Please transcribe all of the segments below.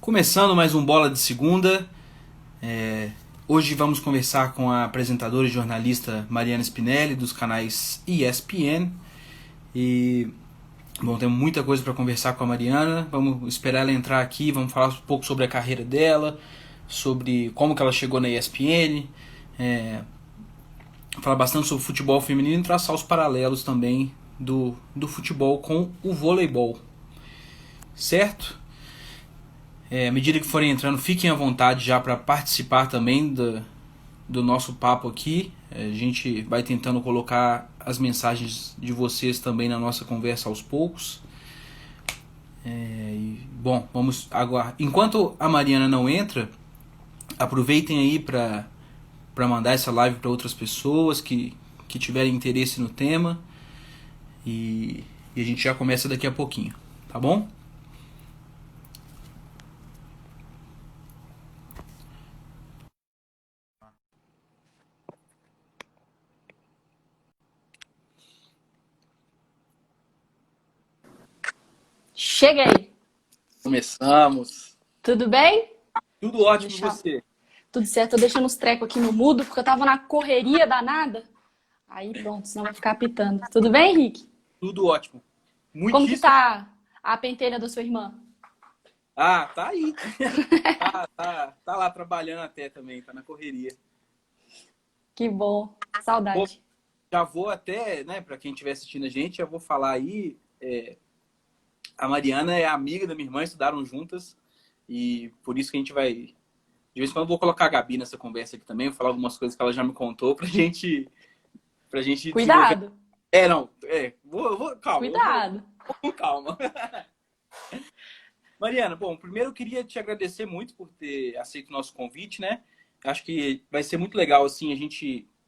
Começando mais um Bola de Segunda. Hoje vamos conversar com a apresentadora e jornalista Mariana Spinelli, dos canais ESPN. E, bom, temos muita coisa para conversar com a Mariana. Vamos esperar ela entrar aqui, vamos falar um pouco sobre a carreira dela, sobre como que ela chegou na ESPN, falar bastante sobre futebol feminino e traçar os paralelos também do futebol com o voleibol. Certo? À medida que forem entrando, fiquem à vontade já para participar também do nosso papo aqui. A gente vai tentando colocar as mensagens de vocês também na nossa conversa aos poucos. Bom, vamos agora. Enquanto a Mariana não entra, aproveitem aí para mandar essa live para outras pessoas que tiverem interesse no tema. E a gente já começa daqui a pouquinho, tá bom? Cheguei. Começamos. Tudo bem? Tudo ótimo com você. Tudo certo. Tô deixando os trecos aqui no mudo, porque eu tava na correria danada. Aí pronto, senão vai ficar apitando. Tudo bem, Henrique? Tudo ótimo. Como que tá a pentelha da sua irmã? Ah, tá aí. tá lá trabalhando até também, tá na correria. Que bom. Saudade. Já vou até, né, pra quem estiver assistindo a gente, já vou falar aí. A Mariana é amiga da minha irmã, estudaram juntas. E por isso que a gente vai. De vez em quando eu vou colocar a Gabi nessa conversa aqui também, vou falar algumas coisas que ela já me contou pra gente desenvolver. Cuidado. Calma. Cuidado. Calma. Mariana, bom, primeiro eu queria te agradecer muito por ter aceito o nosso convite, né? Acho que vai ser muito legal, assim,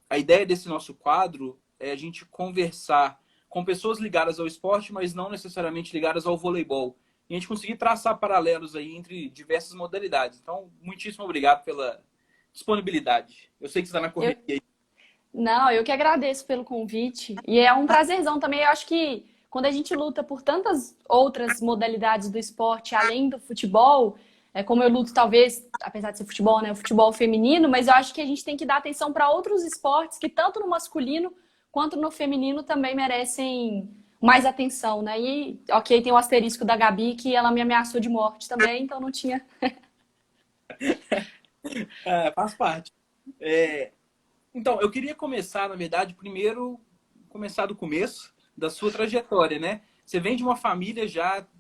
a ideia desse nosso quadro é a gente conversar com pessoas ligadas ao esporte, mas não necessariamente ligadas ao voleibol. E a gente conseguir traçar paralelos aí entre diversas modalidades. Então, muitíssimo obrigado pela disponibilidade. Eu sei que você está na correria aí. Não, eu que agradeço pelo convite. E é um prazerzão também. Eu acho que quando a gente luta por tantas outras modalidades do esporte, além do futebol, como eu luto, talvez, apesar de ser futebol, né, o futebol feminino, mas eu acho que a gente tem que dar atenção para outros esportes que, tanto no masculino quanto no feminino, também merecem mais atenção, né? E, ok, tem o asterisco da Gabi, que ela me ameaçou de morte também, então não tinha. Faz parte. Então, eu queria começar, na verdade, primeiro, começar do começo da sua trajetória, né? Você vem de uma família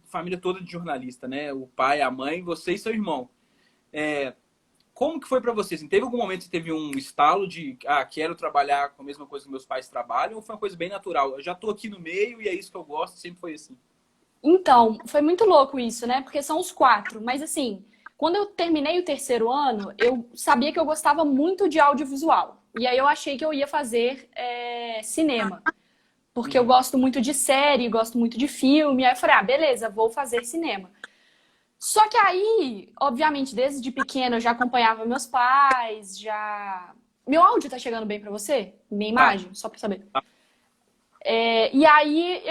família toda de jornalista, né? O pai, a mãe, você e seu irmão. Como que foi para você? Assim, teve algum momento que você teve um estalo de, quero trabalhar com a mesma coisa que meus pais trabalham, ou foi uma coisa bem natural? Eu já tô aqui no meio e é isso que eu gosto, sempre foi assim. Então, foi muito louco isso, né? Porque são os quatro. Mas assim, quando eu terminei o terceiro ano, eu sabia que eu gostava muito de audiovisual. E aí eu achei que eu ia fazer cinema. Porque eu gosto muito de série, gosto muito de filme. Aí eu falei, beleza, vou fazer cinema. Só que aí, obviamente, desde pequena eu já acompanhava meus pais, já... Meu áudio tá chegando bem pra você? Minha imagem? Só pra saber. E aí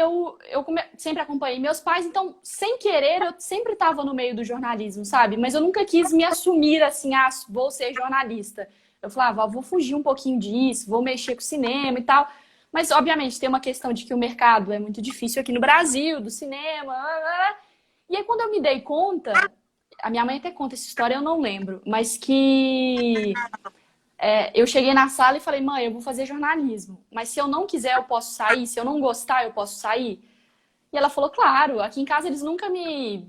sempre acompanhei meus pais, então, sem querer, eu sempre estava no meio do jornalismo, sabe? Mas eu nunca quis me assumir assim, vou ser jornalista. Eu falava, vou fugir um pouquinho disso, vou mexer com cinema e tal. Mas, obviamente, tem uma questão de que o mercado é muito difícil aqui no Brasil, do cinema. E aí, quando eu me dei conta, a minha mãe até conta essa história, eu não lembro, mas que eu cheguei na sala e falei, mãe, eu vou fazer jornalismo, mas se eu não quiser, eu posso sair? Se eu não gostar, eu posso sair? E ela falou, claro, aqui em casa eles nunca me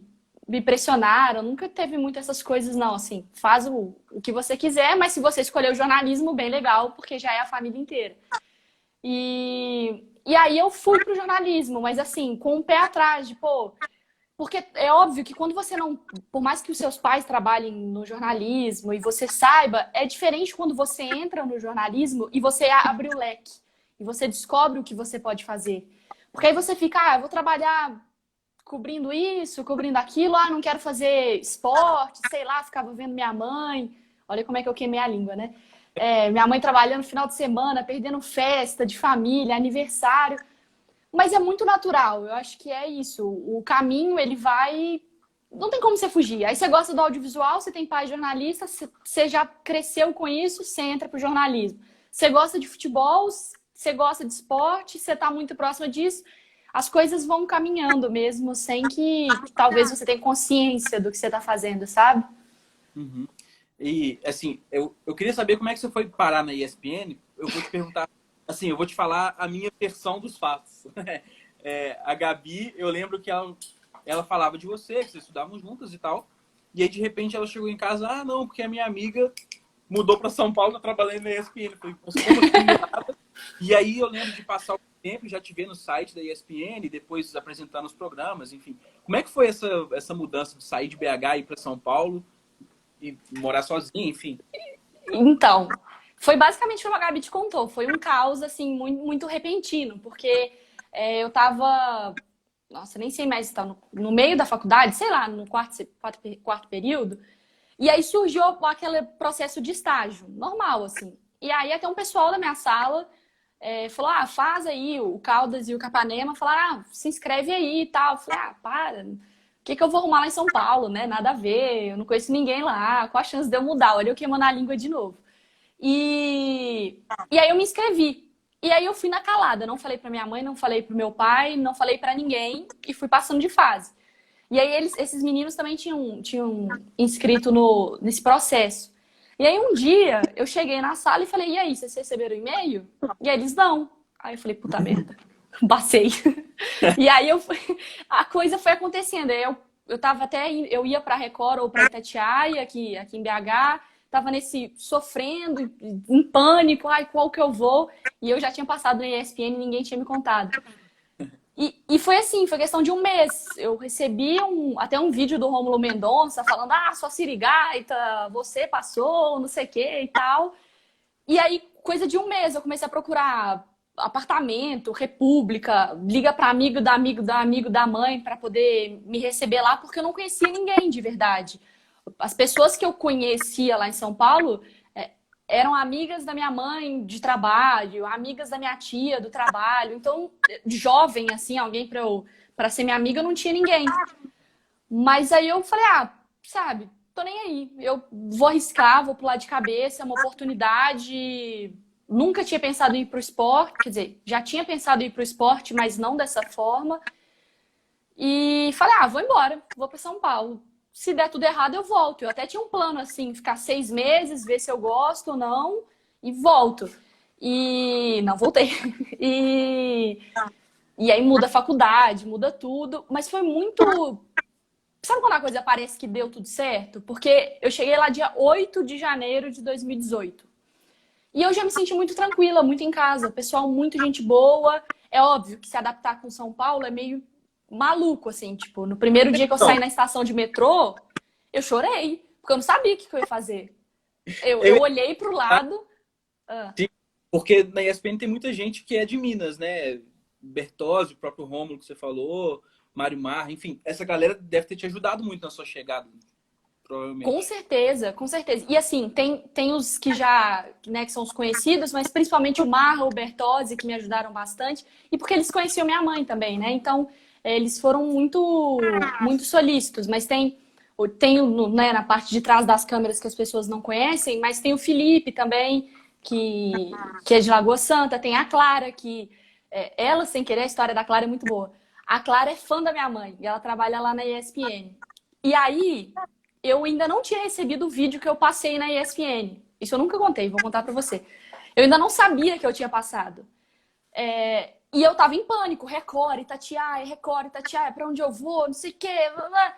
pressionaram, nunca teve muito essas coisas, não, assim, faz o que você quiser, mas se você escolher o jornalismo, bem legal, porque já é a família inteira. E aí eu fui pro jornalismo, mas assim, com um pé atrás, de, porque é óbvio que quando você não... Por mais que os seus pais trabalhem no jornalismo e você saiba, é diferente quando você entra no jornalismo e você abre o leque. E você descobre o que você pode fazer. Porque aí você fica, eu vou trabalhar cobrindo isso, cobrindo aquilo. Não quero fazer esporte, sei lá, ficava vendo minha mãe. Olha como é que eu queimei a língua, né? Minha mãe trabalhando no final de semana, perdendo festa de família, aniversário. Mas é muito natural, eu acho que é isso. O caminho, ele vai não tem como você fugir. Aí você gosta do audiovisual, você tem pai jornalista, você já cresceu com isso, você entra pro jornalismo. Você gosta de futebol, você gosta de esporte, você tá muito próxima disso. As coisas vão caminhando mesmo, sem que talvez você tenha consciência do que você tá fazendo, sabe? Uhum. E, assim, eu queria saber como é que você foi parar na ESPN. Eu vou te perguntar, assim, eu vou te falar a minha versão dos fatos. A Gabi, eu lembro que ela falava de você, que vocês estudavam juntas e tal. E aí, de repente, ela chegou em casa, ah, não, porque a minha amiga mudou para São Paulo, tá trabalhando na ESPN. Eu falei, "Poxa, como assim?" E aí eu lembro de passar o tempo, já te ver no site da ESPN, depois apresentando os programas, enfim. Como é que foi essa mudança de sair de BH e ir para São Paulo e morar sozinha, enfim? Então, foi basicamente como a Gabi te contou. Foi um caos, assim, muito, muito repentino, porque eu tava, nossa, nem sei mais, estava no meio da faculdade, sei lá, no quarto período, e aí surgiu aquele processo de estágio, normal, assim. E aí até um pessoal da minha sala falou, ah, faz aí o Caldas e o Capanema, falaram, ah, se inscreve aí e tal. Eu falei, ah, para, o que eu vou arrumar lá em São Paulo, né? Nada a ver, eu não conheço ninguém lá, qual a chance de eu mudar? Olha eu queimando a língua de novo. E aí eu me inscrevi. E aí eu fui na calada, não falei pra minha mãe, não falei pro meu pai, não falei pra ninguém e fui passando de fase. E aí esses meninos também tinham inscrito nesse processo. E aí um dia eu cheguei na sala e falei, e aí, vocês receberam o e-mail? E aí eles não. Aí eu falei, puta merda, passei. E aí a coisa foi acontecendo. Aí eu tava eu ia pra Record ou pra Itatiaia, aqui em BH, tava sofrendo, em pânico, ai, qual que eu vou? E eu já tinha passado na ESPN e ninguém tinha me contado. E foi assim, foi questão de um mês. Eu recebi até um vídeo do Rômulo Mendonça falando, ah, sua sirigaita, você passou, não sei o que e tal. E aí, coisa de um mês, eu comecei a procurar apartamento, república, liga para amigo da amigo da amigo da mãe para poder me receber lá, porque eu não conhecia ninguém de verdade. As pessoas que eu conhecia lá em São Paulo eram amigas da minha mãe de trabalho, amigas da minha tia do trabalho. Então, jovem, assim, alguém para ser minha amiga, eu não tinha ninguém. Mas aí eu falei, ah, sabe, tô nem aí. Eu vou arriscar, vou pular de cabeça, é uma oportunidade. Nunca tinha pensado em ir pro esporte, quer dizer, já tinha pensado em ir pro esporte, mas não dessa forma. E falei, ah, vou embora, vou para São Paulo. Se der tudo errado, eu volto. Eu até tinha um plano assim, ficar 6 meses, ver se eu gosto ou não, e volto. E não voltei. E, e aí muda a faculdade, muda tudo. Mas foi muito. Sabe quando a coisa parece que deu tudo certo? Porque eu cheguei lá dia 8 de janeiro de 2018. E eu já me senti muito tranquila, muito em casa. Pessoal, muito gente boa. É óbvio que se adaptar com São Paulo é meio maluco, assim. Tipo, no primeiro dia que eu saí na estação de metrô, eu chorei. Porque eu não sabia o que eu ia fazer. Eu olhei pro lado. Sim, porque na ESPN tem muita gente que é de Minas, né? Bertozzi, o próprio Rômulo que você falou, Mário Mar, enfim. Essa galera deve ter te ajudado muito na sua chegada, provavelmente. Com certeza, com certeza. E assim, tem os que já, né, que são os conhecidos, mas principalmente o Marra, o Bertozzi, que me ajudaram bastante. E porque eles conheciam minha mãe também, né? Então, eles foram muito, muito solícitos. Mas tem né, na parte de trás das câmeras que as pessoas não conhecem, mas tem o Felipe também, que é de Lagoa Santa. Tem a Clara, que ela, sem querer, a história da Clara é muito boa. A Clara é fã da minha mãe e ela trabalha lá na ESPN. E aí, eu ainda não tinha recebido o vídeo que eu passei na ESPN. Isso eu nunca contei, vou contar pra você. Eu ainda não sabia que eu tinha passado. E eu tava em pânico, Record, Itatiaia, pra onde eu vou, não sei o quê. Blá, blá.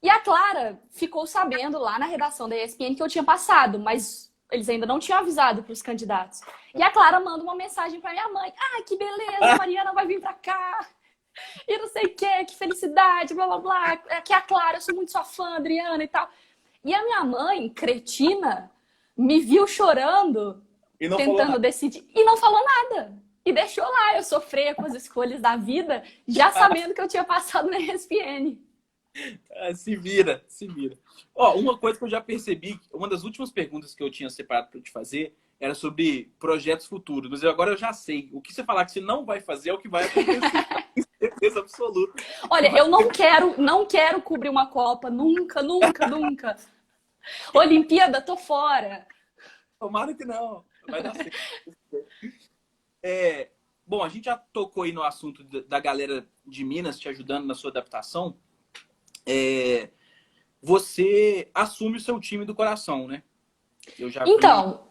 E a Clara ficou sabendo lá na redação da ESPN que eu tinha passado, mas eles ainda não tinham avisado pros candidatos. E a Clara manda uma mensagem pra minha mãe. Ah, que beleza, a Mariana vai vir pra cá. E não sei o que felicidade, blá blá blá. Que é a Clara, eu sou muito sua fã, Adriana e tal. E a minha mãe, cretina, me viu chorando, tentando decidir, e não falou nada. E deixou lá eu sofrer com as escolhas da vida, já sabendo que eu tinha passado na ESPN. Se vira, se vira. Ó, uma coisa que eu já percebi, uma das últimas perguntas que eu tinha separado para te fazer era sobre projetos futuros, mas agora eu já sei. O que você falar que você não vai fazer é o que vai acontecer. certeza absoluta. Olha, eu não quero cobrir uma Copa, nunca, nunca, nunca. Olimpíada, tô fora. Tomara que não. Vai dar certo. Bom, a gente já tocou aí no assunto da galera de Minas te ajudando na sua adaptação. Você assume o seu time do coração, né? Eu já vi. Então,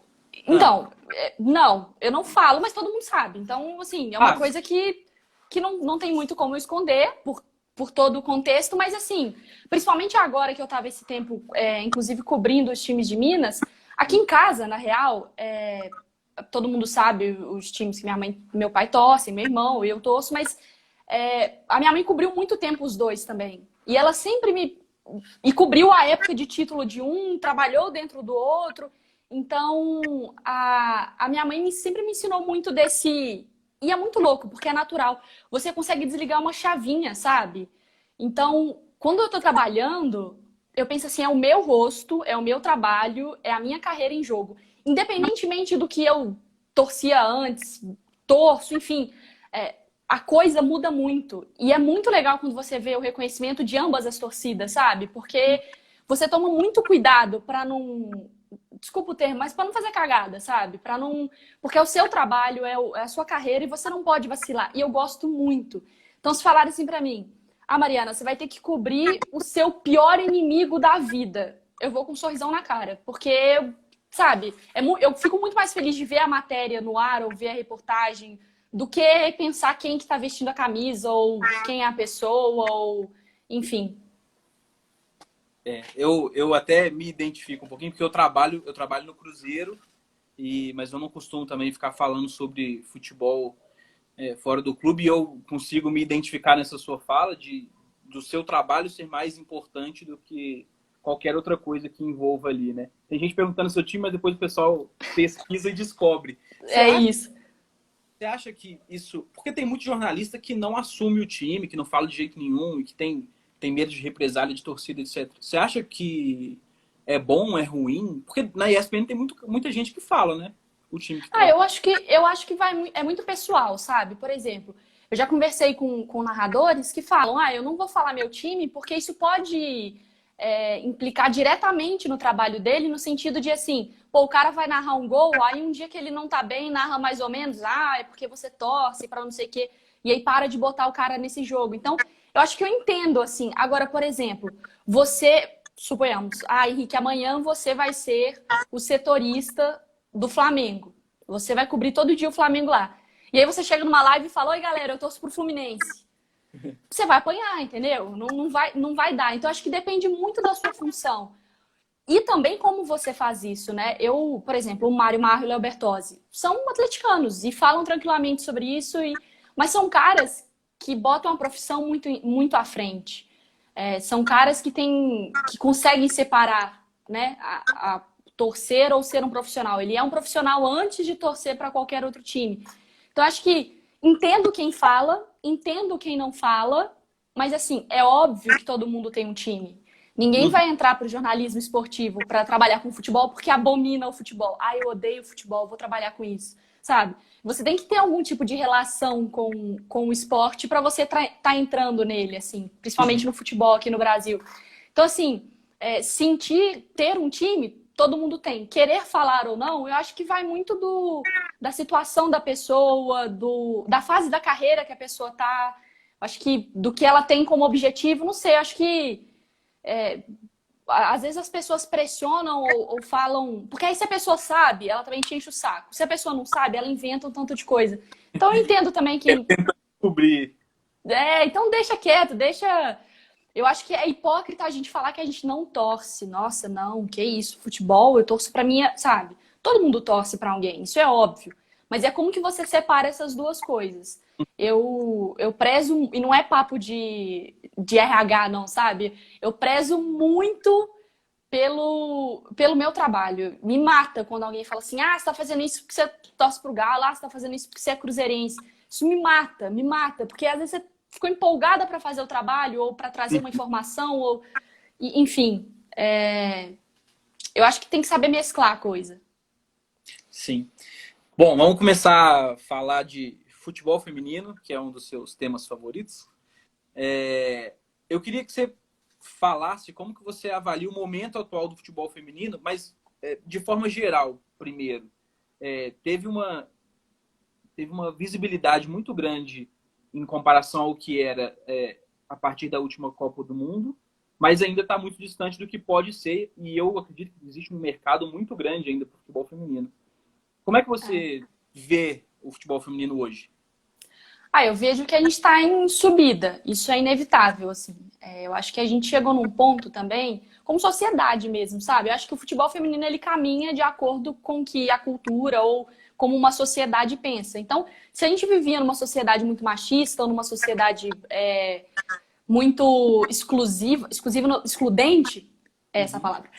Ah, não, eu não falo, mas todo mundo sabe. Então, assim, é uma ah, coisa que não tem muito como eu esconder por todo o contexto, mas assim, principalmente agora que eu tava esse tempo, inclusive cobrindo os times de Minas, aqui em casa, na real, todo mundo sabe os times que minha mãe, meu pai torcem, meu irmão, eu torço, mas a minha mãe cobriu muito tempo os dois também. E ela sempre e cobriu a época de título de um, trabalhou dentro do outro. Então, a minha mãe sempre me ensinou muito desse. E é muito louco, porque é natural. Você consegue desligar uma chavinha, sabe? Então, quando eu tô trabalhando, eu penso assim: é o meu rosto, é o meu trabalho, é a minha carreira em jogo. Independentemente do que eu torcia antes, torço, enfim, a coisa muda muito. E é muito legal quando você vê o reconhecimento de ambas as torcidas, sabe? Porque você toma muito cuidado pra não. Desculpa o termo, mas pra não fazer cagada, sabe? Para não. Porque é o seu trabalho, é a sua carreira e você não pode vacilar. E eu gosto muito. Então, se falarem assim pra mim: ah, Mariana, você vai ter que cobrir o seu pior inimigo da vida. Eu vou com um sorrisão na cara. Porque, sabe, eu fico muito mais feliz de ver a matéria no ar ou ver a reportagem do que pensar quem que tá vestindo a camisa ou quem é a pessoa ou enfim. eu até me identifico um pouquinho, porque eu trabalho no Cruzeiro, mas eu não costumo também ficar falando sobre futebol fora do clube, e eu consigo me identificar nessa sua fala do seu trabalho ser mais importante do que qualquer outra coisa que envolva ali, né? Tem gente perguntando seu time, mas depois o pessoal pesquisa e descobre. Você É acha, isso. você acha que isso... Porque tem muito jornalista que não assume o time, que não fala de jeito nenhum, e que tem medo de represália, de torcida, etc. Você acha que é bom, é ruim? Porque na ESPN tem muita gente que fala, né? O time que Ah, torce. eu acho que é muito pessoal, sabe? Por exemplo, eu já conversei com narradores que falam: ah, eu não vou falar meu time porque isso pode implicar diretamente no trabalho dele, no sentido de assim, pô, o cara vai narrar um gol, aí um dia que ele não tá bem, narra mais ou menos, ah, é porque você torce pra não sei o quê, e aí para de botar o cara nesse jogo. Então, eu acho que eu entendo, assim. Agora, por exemplo, suponhamos, ah, Henrique, amanhã você vai ser o setorista do Flamengo. Você vai cobrir todo dia o Flamengo lá. E aí você chega numa live e fala: oi, galera, eu torço pro Fluminense. Você vai apanhar, entendeu? Não vai dar. Então, acho que depende muito da sua função. E também como você faz isso, né? Eu, por exemplo, o Mário Marro e o Léo Bertozzi são atleticanos e falam tranquilamente sobre isso, mas são caras que botam a profissão muito, muito à frente. São caras que conseguem separar, né, a torcer ou ser um profissional. Ele é um profissional antes de torcer para qualquer outro time. Então, acho que entendo quem fala, entendo quem não fala, mas assim, é óbvio que todo mundo tem um time. Ninguém vai entrar para o jornalismo esportivo para trabalhar com futebol porque abomina o futebol. Ah, eu odeio futebol, vou trabalhar com isso, sabe? Você tem que ter algum tipo de relação com o esporte para você tá entrando nele, assim, principalmente no futebol aqui no Brasil. Então, assim, ter um time, todo mundo tem. Querer falar ou não, eu acho que vai muito da situação da pessoa, da fase da carreira que a pessoa tá. Acho que do que ela tem como objetivo, não sei, acho que às vezes as pessoas pressionam ou falam. Porque aí se a pessoa sabe, ela também te enche o saco. Se a pessoa não sabe, ela inventa um tanto de coisa. Então eu entendo também que. Descobrir. Então deixa quieto, deixa. Eu acho que é hipócrita a gente falar que a gente não torce. Nossa, não, que isso, futebol, eu torço pra minha, sabe? Todo mundo torce pra alguém, isso é óbvio. Mas é como que você separa essas duas coisas. Eu prezo, e não é papo de RH, não, sabe? Eu prezo muito pelo meu trabalho. Me mata quando alguém fala assim: ah, você tá fazendo isso porque você torce pro Galo, ah, você tá fazendo isso porque você é cruzeirense. Isso me mata, porque às vezes você ficou empolgada para fazer o trabalho ou para trazer uma informação, enfim. Eu acho que tem que saber mesclar a coisa. Sim. Bom, vamos começar a falar de futebol feminino, que é um dos seus temas favoritos. Eu queria que você falasse como que você avalia o momento atual do futebol feminino, mas de forma geral, primeiro. Teve uma visibilidade muito grande em comparação ao que era a partir da última Copa do Mundo, mas ainda está muito distante do que pode ser, e eu acredito que existe um mercado muito grande ainda para o futebol feminino. Como é que você vê o futebol feminino hoje? Eu vejo que a gente está em subida. Isso é inevitável, assim. Eu acho que a gente chegou num ponto também, como sociedade mesmo, sabe? Eu acho que o futebol feminino, ele caminha de acordo com o que a cultura ou como uma sociedade pensa. Então, se a gente vivia numa sociedade muito machista ou numa sociedade muito excludente, essa palavra,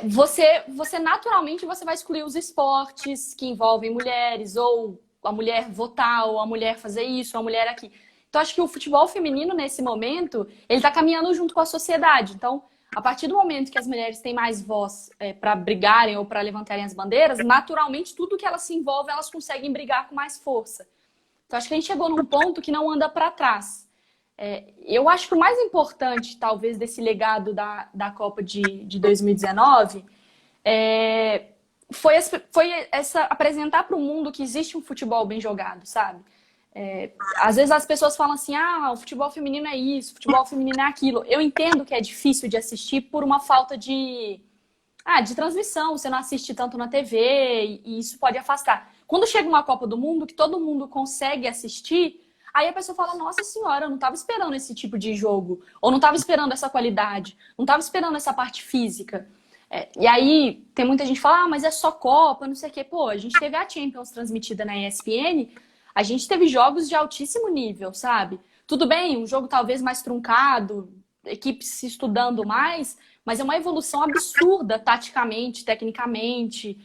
você naturalmente você vai excluir os esportes que envolvem mulheres, ou a mulher votar, ou a mulher fazer isso, ou a mulher aqui. Então, acho que o futebol feminino, nesse momento, ele está caminhando junto com a sociedade. Então, a partir do momento que as mulheres têm mais voz para brigarem ou para levantarem as bandeiras, naturalmente, tudo que elas se envolvem, elas conseguem brigar com mais força. Então, acho que a gente chegou num ponto que não anda para trás. Eu acho que o mais importante, talvez, desse legado da Copa de 2019 foi apresentar para o mundo que existe um futebol bem jogado, sabe? Às vezes as pessoas falam assim, o futebol feminino é isso, o futebol feminino é aquilo. Eu entendo que é difícil de assistir por uma falta de transmissão, você não assiste tanto na TV e isso pode afastar. Quando chega uma Copa do Mundo que todo mundo consegue assistir, aí a pessoa fala, nossa senhora, eu não estava esperando esse tipo de jogo, ou não estava esperando essa qualidade, não estava esperando essa parte física. E aí tem muita gente que fala, mas é só Copa, não sei o quê. Pô, a gente teve a Champions transmitida na ESPN, a gente teve jogos de altíssimo nível, sabe? Tudo bem, um jogo talvez mais truncado, equipes se estudando mais, mas é uma evolução absurda taticamente, tecnicamente.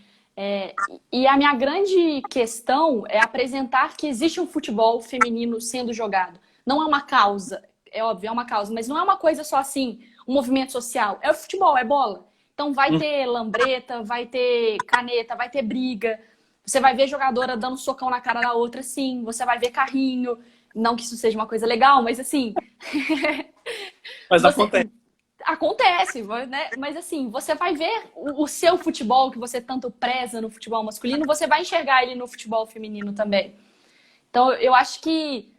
E a minha grande questão é apresentar que existe um futebol feminino sendo jogado. Não é uma causa, é óbvio, é uma causa, mas não é uma coisa só assim, um movimento social. É o futebol, é bola. Então vai ter lambreta, vai ter caneta, vai ter briga. Você vai ver jogadora dando socão na cara da outra, sim. Você vai ver carrinho. Não que isso seja uma coisa legal, mas assim... Mas acontece. Acontece, né? Mas assim, você vai ver o seu futebol que você tanto preza no futebol masculino, você vai enxergar ele no futebol feminino também. Então, eu acho que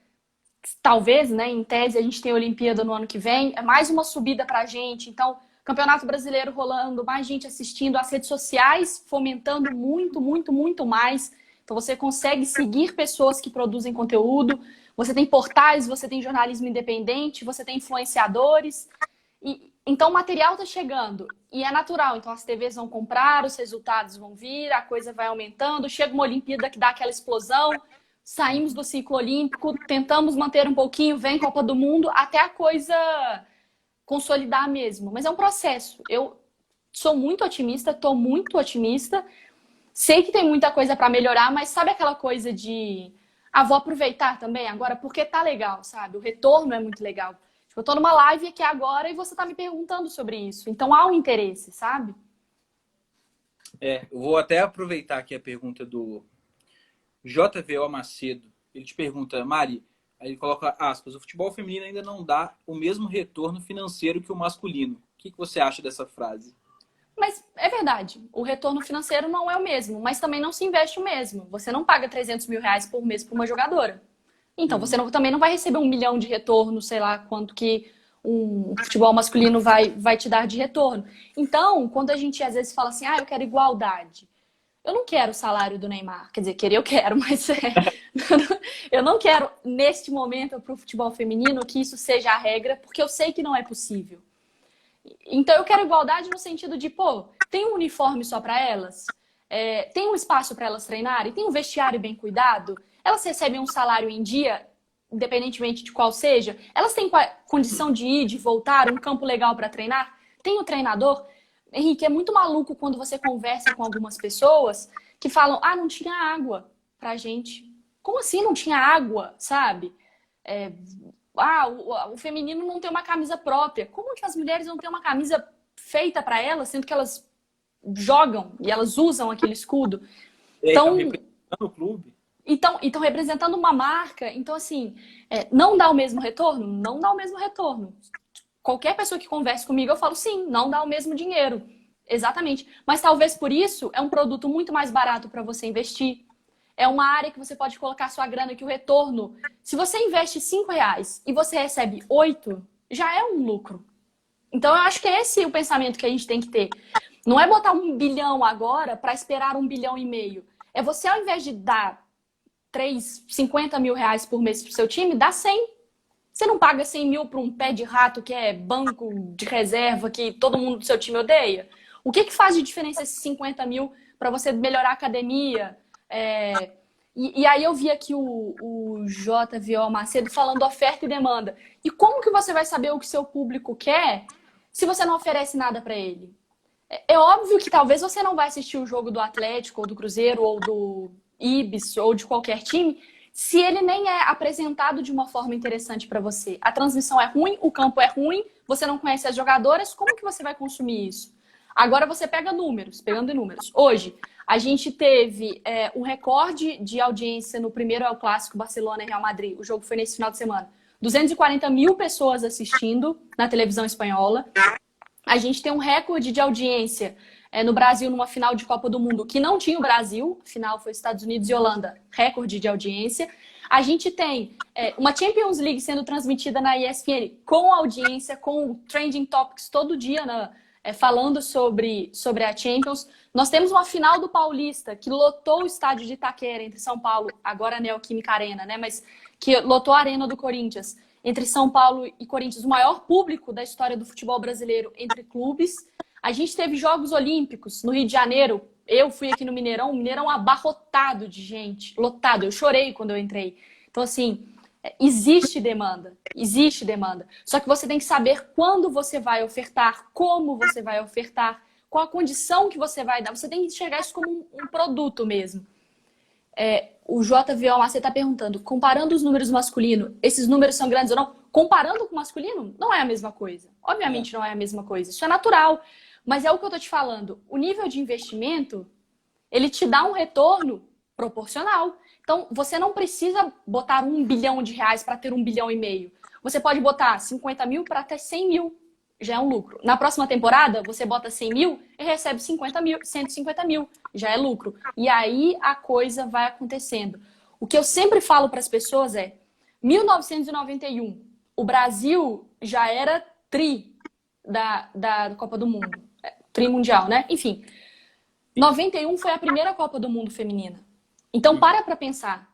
talvez, né, em tese, a gente tem a Olimpíada no ano que vem, é mais uma subida pra gente. Então, Campeonato Brasileiro rolando, mais gente assistindo, as redes sociais fomentando muito, muito, muito mais. Então, você consegue seguir pessoas que produzem conteúdo, você tem portais, você tem jornalismo independente, você tem influenciadores. Então, o material está chegando e é natural. Então, as TVs vão comprar, os resultados vão vir, a coisa vai aumentando. Chega uma Olimpíada que dá aquela explosão, saímos do ciclo olímpico, tentamos manter um pouquinho, vem Copa do Mundo, até a coisa consolidar mesmo. Mas é um processo. Eu sou muito otimista, estou muito otimista. Sei que tem muita coisa para melhorar, mas sabe aquela coisa de... vou aproveitar também agora, porque tá legal, sabe? O retorno é muito legal. Eu tô numa live aqui agora e você tá me perguntando sobre isso. Então há um interesse, sabe? Eu vou até aproveitar aqui a pergunta do JVO Macedo. Ele te pergunta, Mari, aí ele coloca aspas, o futebol feminino ainda não dá o mesmo retorno financeiro que o masculino. O que você acha dessa frase? Mas é verdade, o retorno financeiro não é o mesmo, mas também não se investe o mesmo. Você não paga 300 mil reais por mês para uma jogadora. Então, você também não vai receber 1 milhão de retorno, sei lá quanto que um futebol masculino vai te dar de retorno. Então, quando a gente às vezes fala assim, eu quero igualdade. Eu não quero o salário do Neymar. Quer dizer, querer eu quero, mas eu não quero, neste momento, para o futebol feminino, que isso seja a regra, porque eu sei que não é possível. Então, eu quero igualdade no sentido de, tem um uniforme só para elas? Tem um espaço para elas treinarem? Tem um vestiário bem cuidado? Elas recebem um salário em dia, independentemente de qual seja? Elas têm condição de ir, de voltar, um campo legal para treinar? Tem o treinador? Henrique, é muito maluco quando você conversa com algumas pessoas que falam, não tinha água pra gente. Como assim não tinha água, sabe? O feminino não tem uma camisa própria. Como que as mulheres não têm uma camisa feita para elas, sendo que elas jogam e elas usam aquele escudo? Então, representando o clube. Então representando uma marca, então assim, não dá o mesmo retorno? Não dá o mesmo retorno. Qualquer pessoa que converse comigo, eu falo sim, não dá o mesmo dinheiro. Exatamente. Mas talvez por isso é um produto muito mais barato para você investir. É uma área que você pode colocar sua grana, que o retorno, se você investe R$ 5 e você recebe 8, já é um lucro. Então eu acho que é esse o pensamento que a gente tem que ter. Não é botar 1 bilhão agora para esperar 1,5 bilhão. É você, ao invés de dar 50 mil reais por mês pro seu time, dá 100. Você não paga 100 mil para um pé de rato que é banco de reserva que todo mundo do seu time odeia? O que faz de diferença esses 50 mil para você melhorar a academia? E aí eu vi aqui o JVO Macedo falando oferta e demanda. E como que você vai saber o que seu público quer se você não oferece nada para ele? É óbvio que talvez você não vai assistir o jogo do Atlético, ou do Cruzeiro, ou do Ibis, ou de qualquer time, se ele nem é apresentado de uma forma interessante para você. A transmissão é ruim, o campo é ruim, você não conhece as jogadoras, como que você vai consumir isso? Agora você pegando em números. Hoje, a gente teve um recorde de audiência no primeiro Clássico Barcelona e Real Madrid. O jogo foi nesse final de semana. 240 mil pessoas assistindo na televisão espanhola. A gente tem um recorde de audiência no Brasil numa final de Copa do Mundo que não tinha o Brasil. A final foi Estados Unidos e Holanda. Recorde de audiência. A gente tem uma Champions League sendo transmitida na ESPN com audiência, com trending topics todo dia falando sobre a Champions. Nós temos uma final do Paulista que lotou o estádio de Itaquera entre São Paulo, agora a Neoquímica Arena, né? Mas que lotou a Arena do Corinthians. Entre São Paulo e Corinthians, o maior público da história do futebol brasileiro entre clubes. A gente teve Jogos Olímpicos no Rio de Janeiro. Eu fui aqui no Mineirão, o Mineirão abarrotado de gente, lotado. Eu chorei quando eu entrei. Então, assim, existe demanda. Só que você tem que saber quando você vai ofertar, como você vai ofertar, qual a condição que você vai dar. Você tem que enxergar isso como um produto mesmo. O JVO Macedo está perguntando, comparando os números masculinos, esses números são grandes ou não? Comparando com o masculino, não é a mesma coisa. Obviamente não é a mesma coisa. Isso é natural. Mas é o que eu estou te falando. O nível de investimento, ele te dá um retorno proporcional. Então, você não precisa botar R$ 1 bilhão para ter 1,5 bilhão. Você pode botar 50 mil para ter 100 mil. Já é um lucro. Na próxima temporada, você bota 100 mil e recebe 50 mil, 150 mil. Já é lucro. E aí a coisa vai acontecendo. O que eu sempre falo para as pessoas é 1991, o Brasil já era tri da Copa do Mundo. Tri mundial, né? Enfim, 91 foi a primeira Copa do Mundo feminina. Então, para pensar.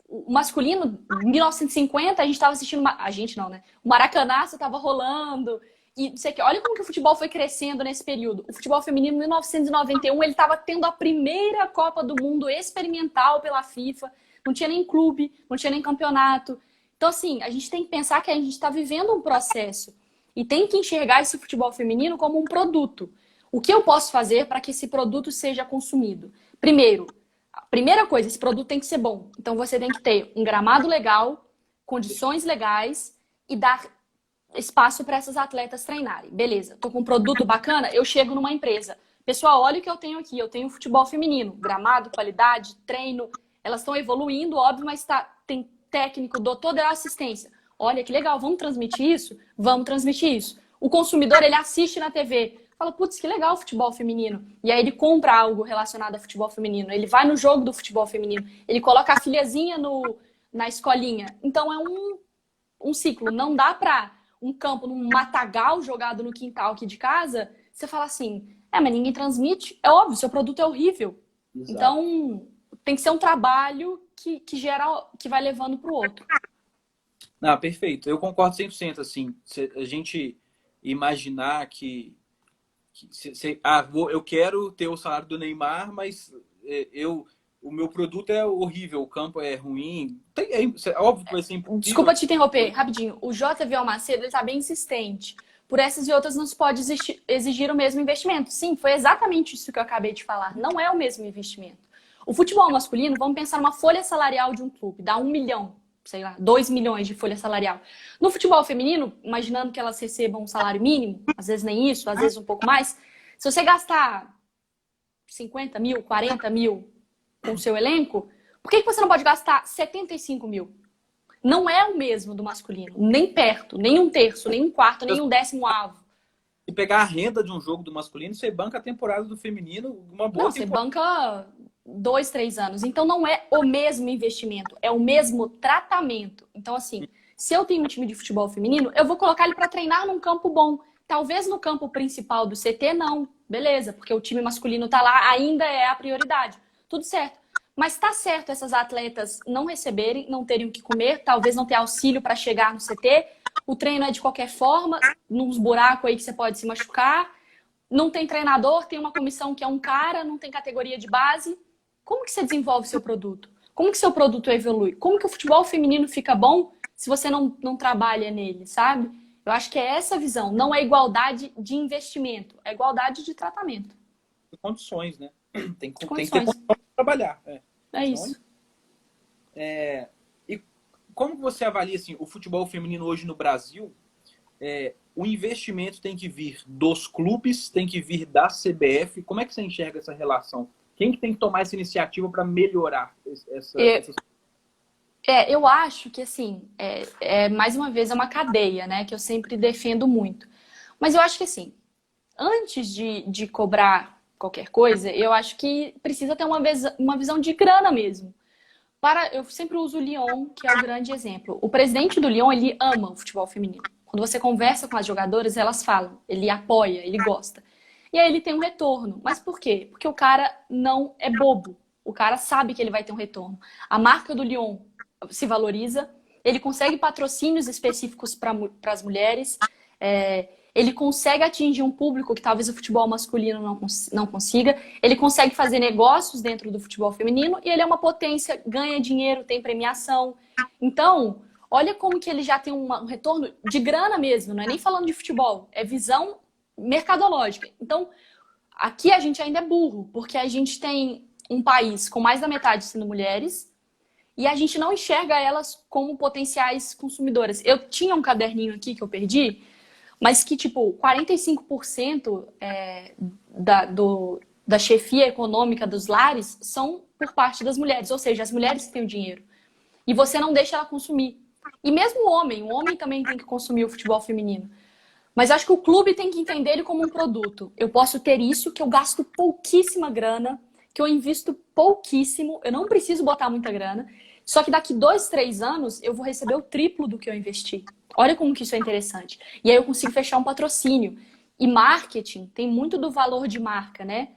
O masculino, em 1950, a gente estava assistindo... A gente não, né? O Maracanaço estava rolando... E você que olha como que o futebol foi crescendo nesse período. O futebol feminino, em 1991, ele estava tendo a primeira Copa do Mundo experimental pela FIFA. Não tinha nem clube, não tinha nem campeonato. Então, assim, a gente tem que pensar que a gente está vivendo um processo. E tem que enxergar esse futebol feminino como um produto. O que eu posso fazer para que esse produto seja consumido? Primeiro, a primeira coisa, esse produto tem que ser bom. Então, você tem que ter um gramado legal, condições legais e dar espaço para essas atletas treinarem. Beleza, tô com um produto bacana, eu chego numa empresa. Pessoal, olha o que eu tenho aqui. Eu tenho futebol feminino, gramado, qualidade, treino. Elas estão evoluindo, óbvio, mas tem técnico, doutor da assistência. Olha que legal, vamos transmitir isso? Vamos transmitir isso. O consumidor, ele assiste na TV. Fala, putz, que legal o futebol feminino. E aí ele compra algo relacionado a futebol feminino. Ele vai no jogo do futebol feminino. Ele coloca a filhazinha na escolinha. Então é um ciclo. Não dá pra um campo, num matagal jogado no quintal aqui de casa, você fala assim, mas ninguém transmite. É óbvio, seu produto é horrível. Exato. Então, tem que ser um trabalho que vai levando para o outro. Não, perfeito. Eu concordo 100%. Assim, se a gente imaginar eu quero ter o salário do Neymar, mas o meu produto é horrível, o campo é ruim. É óbvio que vai ser impossível. Desculpa te interromper, rapidinho. O JVO Macedo está bem insistente. Por essas e outras não se pode exigir o mesmo investimento. Sim, foi exatamente isso que eu acabei de falar. Não é o mesmo investimento. O futebol masculino, vamos pensar numa folha salarial de um clube. Dá 1 milhão, sei lá, 2 milhões de folha salarial. No futebol feminino, imaginando que elas recebam um salário mínimo, às vezes nem isso, às vezes um pouco mais. Se você gastar 50 mil, 40 mil com o seu elenco, Por que você não pode gastar 75 mil? Não é o mesmo do masculino, nem perto, nem um terço, nem um quarto, nem um 10º. Se pegar a renda de um jogo do masculino, você banca a temporada do feminino, uma boa Não, você temporada. banca 2, 3 anos. Então não é o mesmo investimento, é o mesmo tratamento. Então, assim, se eu tenho um time de futebol feminino, eu vou colocar ele para treinar num campo bom. Talvez no campo principal do CT, não. Beleza, porque o time masculino tá lá, ainda é a prioridade. Tudo certo. Mas tá certo essas atletas não receberem, não terem o que comer, talvez não ter auxílio para chegar no CT. O treino é de qualquer forma, nos buracos aí que você pode se machucar. Não tem treinador, tem uma comissão que é um cara, não tem categoria de base. Como que você desenvolve seu produto? Como que seu produto evolui? Como que o futebol feminino fica bom se você não trabalha nele, sabe? Eu acho que é essa visão. Não é igualdade de investimento, é igualdade de tratamento. Condições, né? Tem que ter Condições. condições para trabalhar. É isso. E como que você avalia assim, o futebol feminino hoje no Brasil? O investimento tem que vir dos clubes, tem que vir da CBF. Como é que você enxerga essa relação? Quem que tem que tomar essa iniciativa para melhorar essa... Eu acho que, assim, mais uma vez, é uma cadeia, né? Que eu sempre defendo muito. Mas eu acho que, assim, antes de cobrar qualquer coisa, eu acho que precisa ter uma visão de grana mesmo. Eu sempre uso o Lyon, que é o grande exemplo. O presidente do Lyon, ele ama o futebol feminino. Quando você conversa com as jogadoras, elas falam, ele apoia, ele gosta. E aí ele tem um retorno. Mas por quê? Porque o cara não é bobo. O cara sabe que ele vai ter um retorno. A marca do Lyon se valoriza, ele consegue patrocínios específicos para as mulheres, ele consegue atingir um público que talvez o futebol masculino não consiga, ele consegue fazer negócios dentro do futebol feminino e ele é uma potência, ganha dinheiro, tem premiação. Então, olha como que ele já tem um retorno de grana mesmo, não é nem falando de futebol, é visão mercadológica. Então, aqui a gente ainda é burro, porque a gente tem um país com mais da metade sendo mulheres, e a gente não enxerga elas como potenciais consumidoras. Eu tinha um caderninho aqui que eu perdi, mas que, tipo, 45% da chefia econômica dos lares são por parte das mulheres. Ou seja, as mulheres que têm o dinheiro. E você não deixa ela consumir. E mesmo o homem também tem que consumir o futebol feminino. Mas acho que o clube tem que entender ele como um produto. Eu posso ter isso, que eu gasto pouquíssima grana, que eu invisto pouquíssimo, eu não preciso botar muita grana. Só que daqui 2, 3 anos eu vou receber o triplo do que eu investi. Olha como que isso é interessante. E aí eu consigo fechar um patrocínio. E marketing tem muito do valor de marca, né?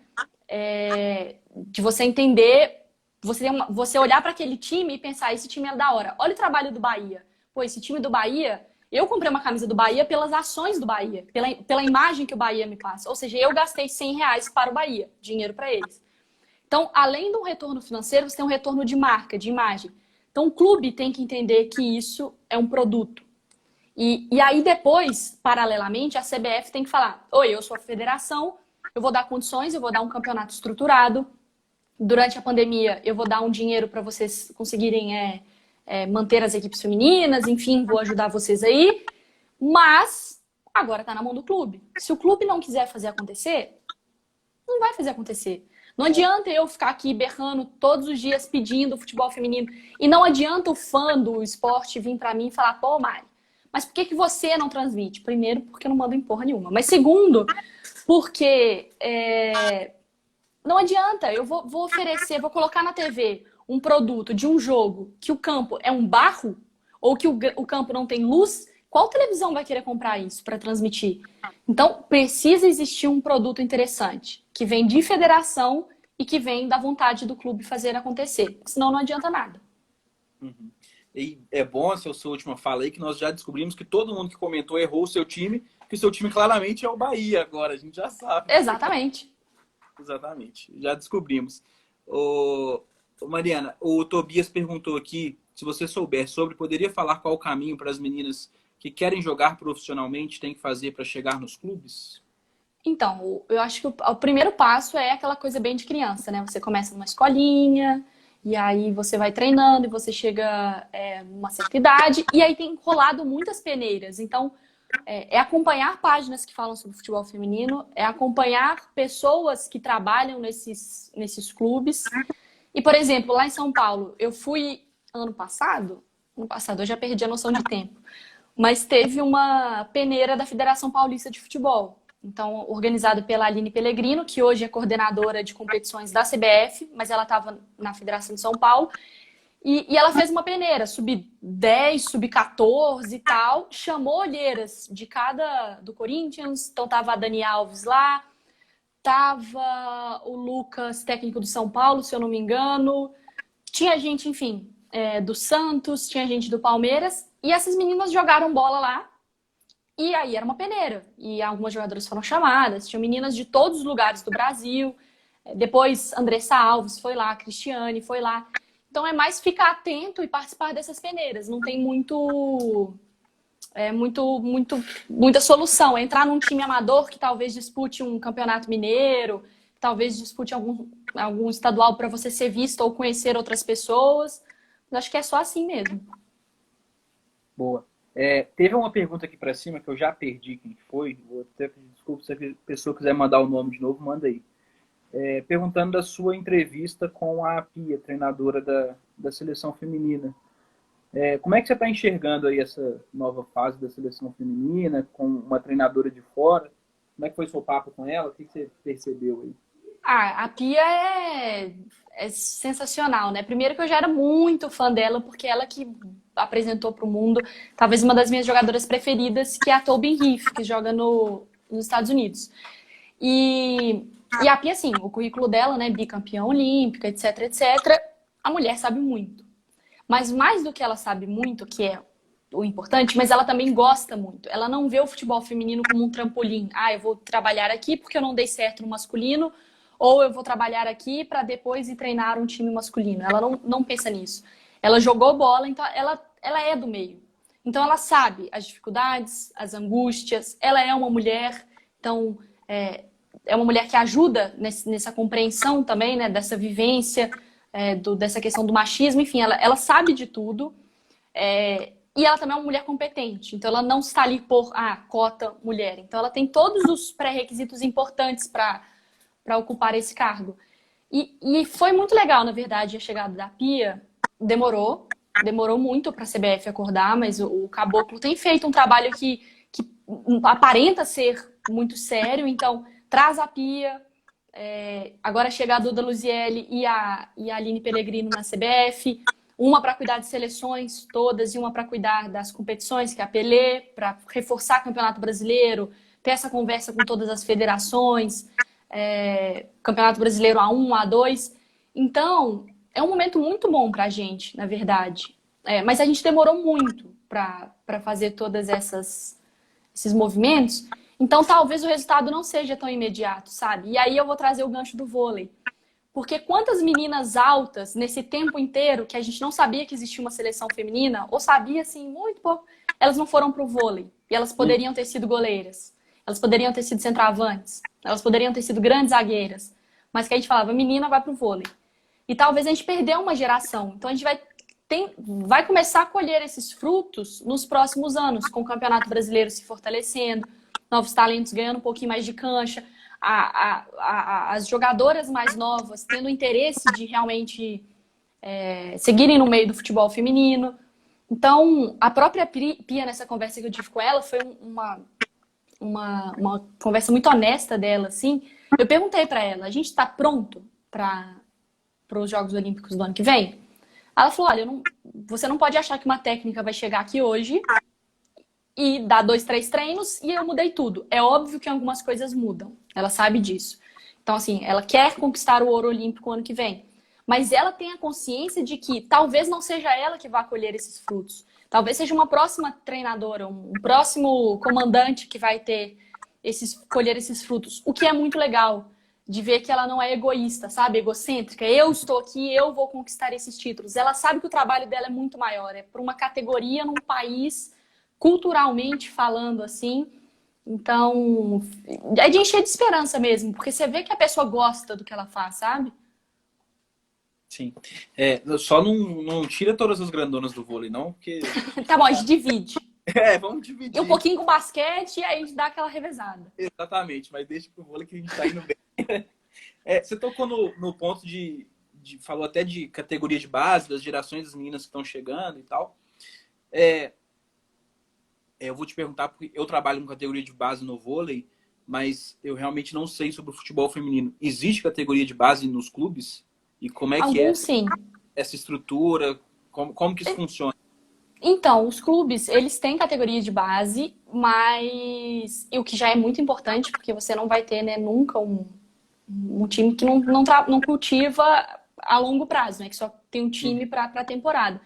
De você entender, você olhar para aquele time e pensar, esse time é da hora. Olha o trabalho do Bahia. Pô, esse time do Bahia, eu comprei uma camisa do Bahia pelas ações do Bahia, pela imagem que o Bahia me passa. Ou seja, eu gastei R$ 100 para o Bahia, dinheiro para eles. Então, além do retorno financeiro, você tem um retorno de marca, de imagem. Então, o clube tem que entender que isso é um produto. E aí, depois, paralelamente, a CBF tem que falar: oi, eu sou a federação, eu vou dar condições, eu vou dar um campeonato estruturado. Durante a pandemia, eu vou dar um dinheiro para vocês conseguirem manter as equipes femininas, enfim, vou ajudar vocês aí. Mas agora está na mão do clube. Se o clube não quiser fazer acontecer, não vai fazer acontecer. Não adianta eu ficar aqui berrando todos os dias pedindo futebol feminino. E não adianta o fã do esporte vir para mim e falar: pô, Mari, mas por que você não transmite? Primeiro, porque eu não mando em porra nenhuma. Mas segundo, porque não adianta. Eu vou oferecer, vou colocar na TV um produto de um jogo que o campo é um barro ou que o campo não tem luz. Qual televisão vai querer comprar isso para transmitir? Então, precisa existir um produto interessante, que vem de federação e que vem da vontade do clube fazer acontecer. Senão não adianta nada. Uhum. E é bom essa sua última fala aí, que nós já descobrimos que todo mundo que comentou errou o seu time, que o seu time claramente é o Bahia agora, a gente já sabe. Exatamente. Exatamente, já descobrimos. Mariana, o Tobias perguntou aqui, se você souber sobre, poderia falar qual o caminho para as meninas que querem jogar profissionalmente têm que fazer para chegar nos clubes? Então, eu acho que o primeiro passo é aquela coisa bem de criança, né? Você começa numa escolinha, e aí você vai treinando, e você chega numa certa idade, e aí tem rolado muitas peneiras. Então, acompanhar páginas que falam sobre futebol feminino, é acompanhar pessoas que trabalham nesses clubes, E, por exemplo, lá em São Paulo, eu fui ano passado eu já perdi a noção de tempo, mas teve uma peneira da Federação Paulista de Futebol. Então, organizada pela Aline Pellegrino, que hoje é coordenadora de competições da CBF, mas ela estava na Federação de São Paulo. E ela fez uma peneira, sub-10, sub-14 e tal, chamou olheiras de cada do Corinthians, então tava a Dani Alves lá, tava o Lucas, técnico do São Paulo, se eu não me engano, tinha gente, enfim, do Santos, tinha gente do Palmeiras, e essas meninas jogaram bola lá, e aí era uma peneira, e algumas jogadoras foram chamadas, tinham meninas de todos os lugares do Brasil, depois Andressa Alves foi lá, Cristiane foi lá. Então é mais ficar atento e participar dessas peneiras. Não tem muita solução. É entrar num time amador que talvez dispute um campeonato mineiro, talvez dispute algum estadual para você ser visto ou conhecer outras pessoas. Mas acho que é só assim mesmo. Boa. Teve uma pergunta aqui para cima que eu já perdi quem que foi. Vou até pedir desculpa se a pessoa quiser mandar o nome de novo, manda aí. Perguntando da sua entrevista com a Pia, treinadora da seleção feminina. Como é que você está enxergando aí essa nova fase da seleção feminina, com uma treinadora de fora? Como é que foi seu papo com ela? O que você percebeu aí? A Pia é sensacional, né? Primeiro que eu já era muito fã dela, porque ela que apresentou para o mundo, talvez uma das minhas jogadoras preferidas, que é a Tobin Heath, que joga nos Estados Unidos. E a Pia, assim, o currículo dela, né? Bicampeã olímpica, etc, etc. A mulher sabe muito. Mas mais do que ela sabe muito, que é o importante, mas ela também gosta muito. Ela não vê o futebol feminino como um trampolim. Ah, eu vou trabalhar aqui porque eu não dei certo no masculino, ou eu vou trabalhar aqui para depois ir treinar um time masculino. Ela não pensa nisso. Ela jogou bola, então ela é do meio. Então ela sabe as dificuldades, as angústias. Ela é uma mulher, então é uma mulher que ajuda nessa compreensão também, né, dessa vivência, dessa questão do machismo. Enfim, ela sabe de tudo. E ela também é uma mulher competente. Então ela não está ali por cota mulher. Então ela tem todos os pré-requisitos importantes para ocupar esse cargo. E foi muito legal, na verdade, a chegada da Pia. Demorou muito para a CBF acordar, mas o Caboclo tem feito um trabalho que aparenta ser muito sério. Então traz a Pia. Agora chega a Duda Luzielli e a Aline Pellegrino na CBF. Uma para cuidar de seleções todas e uma para cuidar das competições, que é a Pelé, para reforçar o Campeonato Brasileiro, ter essa conversa com todas as federações, Campeonato Brasileiro A1, A2. Então, é um momento muito bom para a gente, na verdade. Mas a gente demorou muito para fazer todos esses movimentos. Então, talvez o resultado não seja tão imediato, sabe? E aí eu vou trazer o gancho do vôlei. Porque quantas meninas altas, nesse tempo inteiro, que a gente não sabia que existia uma seleção feminina, ou sabia, assim, muito pouco, elas não foram pro vôlei. E elas poderiam ter sido goleiras. Elas poderiam ter sido centroavantes. Elas poderiam ter sido grandes zagueiras. Mas que a gente falava, menina, vai pro vôlei. E talvez a gente perdeu uma geração. Então a gente vai começar a colher esses frutos nos próximos anos, com o Campeonato Brasileiro se fortalecendo, novos talentos ganhando um pouquinho mais de cancha, as jogadoras mais novas tendo interesse de realmente seguirem no meio do futebol feminino. Então, a própria Pia, nessa conversa que eu tive com ela, foi uma conversa muito honesta dela, assim. Eu perguntei para ela, a gente está pronto para os Jogos Olímpicos do ano que vem? Ela falou, olha, você não pode achar que uma técnica vai chegar aqui hoje e dar 2, 3 treinos e eu mudei tudo. É óbvio que algumas coisas mudam. Ela sabe disso. Então, assim, ela quer conquistar o ouro olímpico ano que vem. Mas ela tem a consciência de que talvez não seja ela que vá colher esses frutos. Talvez seja uma próxima treinadora, um próximo comandante que vai colher esses frutos. O que é muito legal de ver que ela não é egoísta, sabe? Egocêntrica. Eu estou aqui, eu vou conquistar esses títulos. Ela sabe que o trabalho dela é muito maior. É por uma categoria num país, culturalmente falando, assim. Então, é de encher de esperança mesmo, porque você vê que a pessoa gosta do que ela faz, sabe? Sim. Só não tira todas as grandonas do vôlei, não, porque... Tá bom, a gente divide. Vamos E dividir. um pouquinho com basquete e aí a gente dá aquela revezada. Exatamente, mas deixa pro vôlei que a gente tá indo bem. Você tocou no ponto de falou até de categoria de base, das gerações das meninas que estão chegando e tal. É, eu vou te perguntar, porque eu trabalho com categoria de base no vôlei, mas eu realmente não sei sobre o futebol feminino. Existe categoria de base nos clubes? E como é que é Alguns sim. essa estrutura? Como que isso funciona? Então, os clubes, eles têm categoria de base, mas o que já é muito importante, porque você não vai ter, né, nunca um time que não cultiva a longo prazo, né? Que só tem um time para a temporada.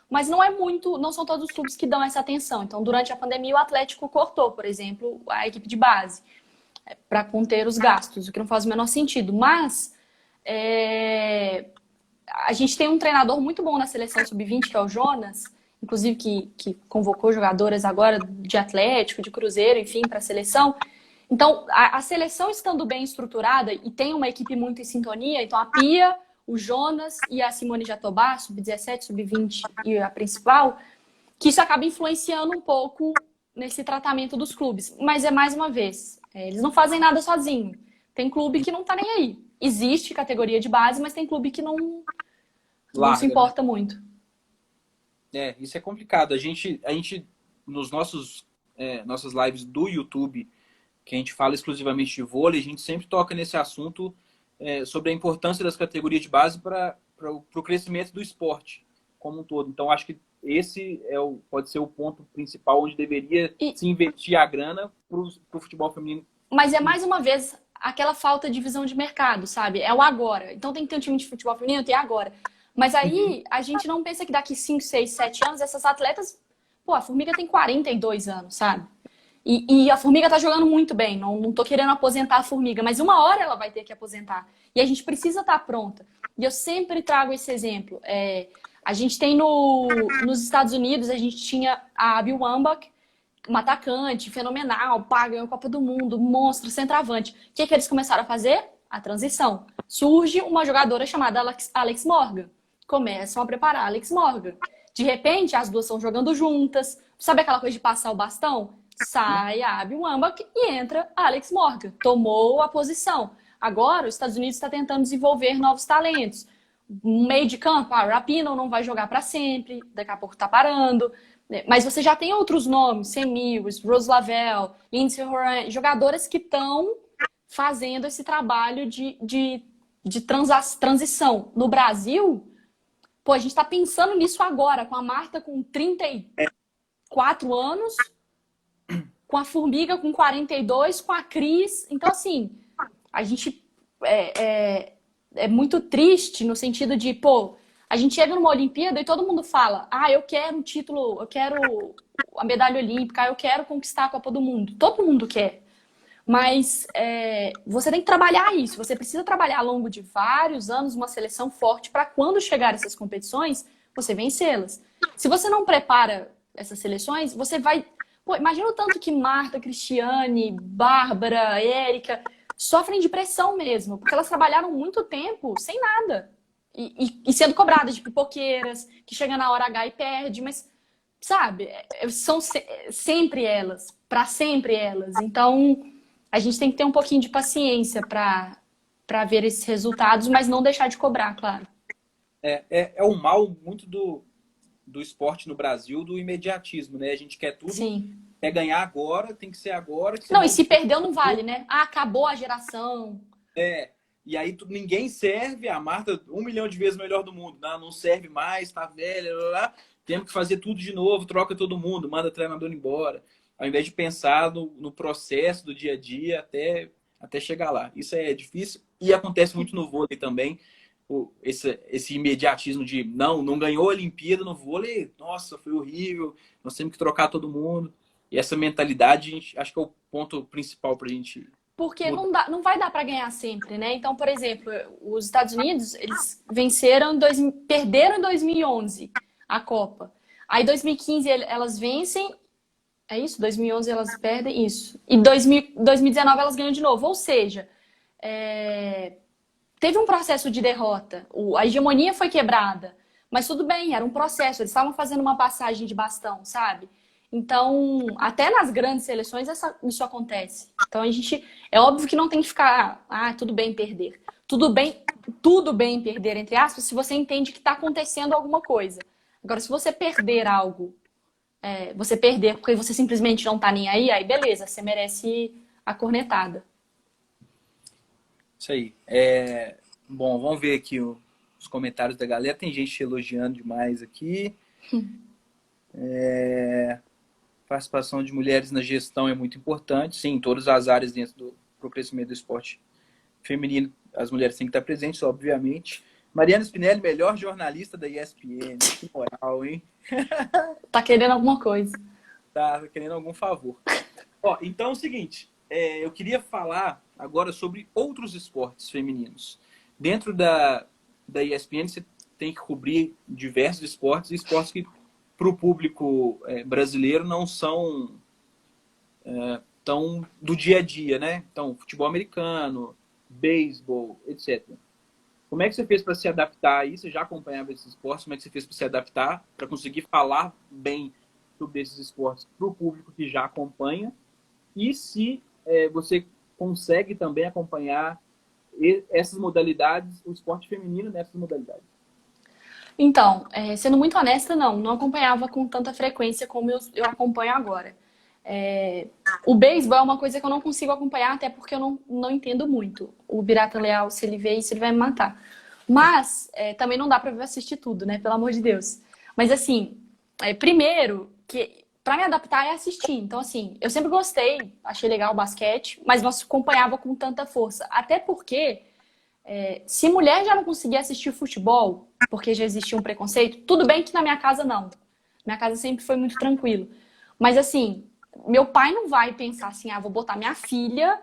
Mas não é muito, não são todos os clubes que dão essa atenção. Então, durante a pandemia, o Atlético cortou, por exemplo, a equipe de base, para conter os gastos, o que não faz o menor sentido. Mas a gente tem um treinador muito bom na seleção sub-20, que é o Jonas, inclusive que convocou jogadoras agora de Atlético, de Cruzeiro, enfim, para a seleção. Então, a seleção estando bem estruturada e tem uma equipe muito em sintonia, então a Pia, o Jonas e a Simone Jatobá, sub-17, sub-20 e a principal, que isso acaba influenciando um pouco nesse tratamento dos clubes. Mas é mais uma vez, eles não fazem nada sozinhos. Tem clube que não tá nem aí. Existe categoria de base, mas tem clube que não Larga, se importa muito. Isso é complicado. A gente nos nossas lives do YouTube, que a gente fala exclusivamente de vôlei, a gente sempre toca nesse assunto sobre a importância das categorias de base para o crescimento do esporte como um todo. Então, acho que esse pode ser o ponto principal onde deveria se investir a grana para o futebol feminino. Mas é mais uma vez aquela falta de visão de mercado, sabe? É o agora. Então tem que ter um time de futebol feminino, tem agora. Mas aí a gente não pensa que daqui 5, 6, 7 anos essas atletas... Pô, a Formiga tem 42 anos, sabe? E a Formiga tá jogando muito bem. Não tô querendo aposentar a Formiga, mas uma hora ela vai ter que aposentar. E a gente precisa estar pronta. E eu sempre trago esse exemplo. A gente tem nos Estados Unidos, a gente tinha a Abby Wambach, uma atacante fenomenal, ganhou a Copa do Mundo, monstro, centroavante. O que eles começaram a fazer? A transição. Surge uma jogadora chamada Alex Morgan. Começam a preparar a Alex Morgan. De repente, as duas estão jogando juntas. Sabe aquela coisa de passar o bastão? Sai a Abby Wambach e entra a Alex Morgan. Tomou a posição. Agora, os Estados Unidos está tentando desenvolver novos talentos. No meio de campo, a Rapinoe não vai jogar para sempre. Daqui a pouco está parando. Mas você já tem outros nomes, Sam Mills, Rose Lavelle, Lindsay Horan, jogadoras que estão fazendo esse trabalho de transição. No Brasil, pô, a gente está pensando nisso agora, com a Marta com 34 anos, com a Formiga com 42, com a Cris. Então, assim, a gente é muito triste no sentido de, pô, a gente chega numa Olimpíada e todo mundo fala: ah, eu quero um título, eu quero a medalha olímpica, eu quero conquistar a Copa do Mundo. Todo mundo quer. Mas você tem que trabalhar isso. Você precisa trabalhar ao longo de vários anos uma seleção forte para quando chegar essas competições, você vencê-las. Se você não prepara essas seleções, você vai... Pô, imagina o tanto que Marta, Cristiane, Bárbara, Érica sofrem de pressão mesmo, porque elas trabalharam muito tempo sem nada. E sendo cobradas de pipoqueiras, que chega na hora H e perde, mas, sabe, são sempre elas, para sempre elas. Então, a gente tem que ter um pouquinho de paciência para ver esses resultados, mas não deixar de cobrar, claro. É o mal muito do esporte no Brasil, do imediatismo, né? A gente quer tudo, Sim. Quer ganhar agora, tem que ser agora. Não, e se perdeu não vale, né? Ah, acabou a geração. E aí ninguém serve, a Marta 1 milhão de vezes melhor do mundo. Não serve mais, tá velha, blá, blá. Temos que fazer tudo de novo, troca todo mundo, manda o treinador embora. Ao invés de pensar no processo do dia a dia até chegar lá. Isso é difícil e acontece muito no vôlei também. Esse imediatismo de não ganhou a Olimpíada no vôlei, nossa, foi horrível, nós temos que trocar todo mundo. E essa mentalidade, acho que é o ponto principal pra gente... Porque não vai dar para ganhar sempre, né? Então, por exemplo, os Estados Unidos, eles perderam em 2011 a Copa. Aí, em 2015, elas vencem. É isso? 2011 elas perdem isso. E 2019 elas ganham de novo. Ou seja, teve um processo de derrota. A hegemonia foi quebrada. Mas tudo bem, era um processo. Eles estavam fazendo uma passagem de bastão, sabe? Então, até nas grandes seleções isso acontece. Então, é óbvio que não tem que ficar, tudo bem perder. tudo bem perder, entre aspas, se você entende que está acontecendo alguma coisa. Agora, se você perder algo, você perder porque você simplesmente não tá nem aí beleza, você merece a cornetada. Isso aí. Bom, vamos ver aqui os comentários da galera. Tem gente elogiando demais aqui. Participação de mulheres na gestão é muito importante. Sim, em todas as áreas dentro do crescimento do esporte feminino, as mulheres têm que estar presentes, obviamente. Mariana Spinelli, melhor jornalista da ESPN. Que moral, hein? Tá querendo alguma coisa. Tá querendo algum favor. Ó, então é o seguinte, eu queria falar agora sobre outros esportes femininos. Dentro da ESPN, você tem que cobrir diversos esportes, e esportes que para o público brasileiro não são tão do dia a dia, né? Então, futebol americano, beisebol, etc. Como é que você fez para se adaptar aí? Você já acompanhava esses esportes? Como é que você fez para se adaptar, para conseguir falar bem sobre esses esportes para o público que já acompanha? E se você consegue também acompanhar essas modalidades, o esporte feminino nessas modalidades? Então, sendo muito honesta, não acompanhava com tanta frequência como eu acompanho agora. O beisebol é uma coisa que eu não consigo acompanhar, até porque eu não entendo muito. O Birata Leal, se ele vê isso, ele vai me matar. Mas também não dá pra assistir tudo, né? Pelo amor de Deus. Mas assim, primeiro, que pra me adaptar é assistir. Então, assim, eu sempre gostei, achei legal o basquete, mas não acompanhava com tanta força. Até porque, se mulher já não conseguia assistir futebol, porque já existia um preconceito, tudo bem que na minha casa não. Minha casa sempre foi muito tranquilo. Mas assim, meu pai não vai pensar assim, vou botar minha filha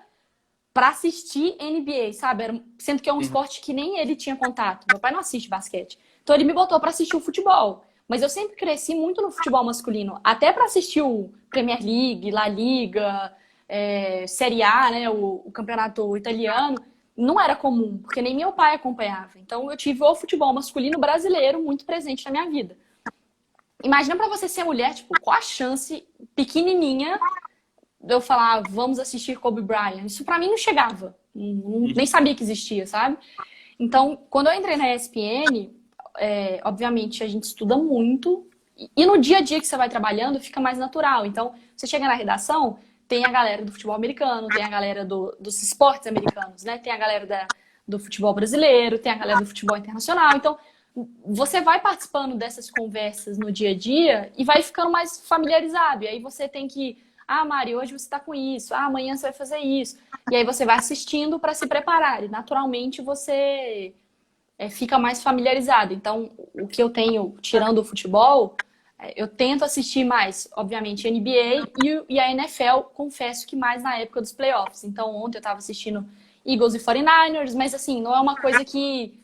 pra assistir NBA, sabe? Sendo que é um esporte que nem ele tinha contato. Meu pai não assiste basquete. Então ele me botou pra assistir o futebol. Mas eu sempre cresci muito no futebol masculino. Até pra assistir o Premier League, La Liga, Série A, né? O campeonato italiano. Não era comum, porque nem meu pai acompanhava. Então eu tive o futebol masculino brasileiro muito presente na minha vida. Imagina pra você ser mulher, tipo, qual a chance pequenininha de eu falar, vamos assistir Kobe Bryant? Isso pra mim não chegava. Nem sabia que existia, sabe? Então, quando eu entrei na ESPN, obviamente a gente estuda muito. E no dia a dia que você vai trabalhando, fica mais natural. Então, você chega na redação, tem a galera do futebol americano, tem a galera dos esportes americanos, né? Tem a galera do futebol brasileiro, tem a galera do futebol internacional. Então, você vai participando dessas conversas no dia a dia e vai ficando mais familiarizado. E aí você tem que... Mari, hoje você tá com isso. Amanhã você vai fazer isso. E aí você vai assistindo para se preparar. E naturalmente você fica mais familiarizado. Então, o que eu tenho, tirando o futebol, eu tento assistir mais, obviamente, NBA e a NFL, confesso que mais na época dos playoffs. Então, ontem eu tava assistindo Eagles e 49ers, mas assim, não é uma coisa que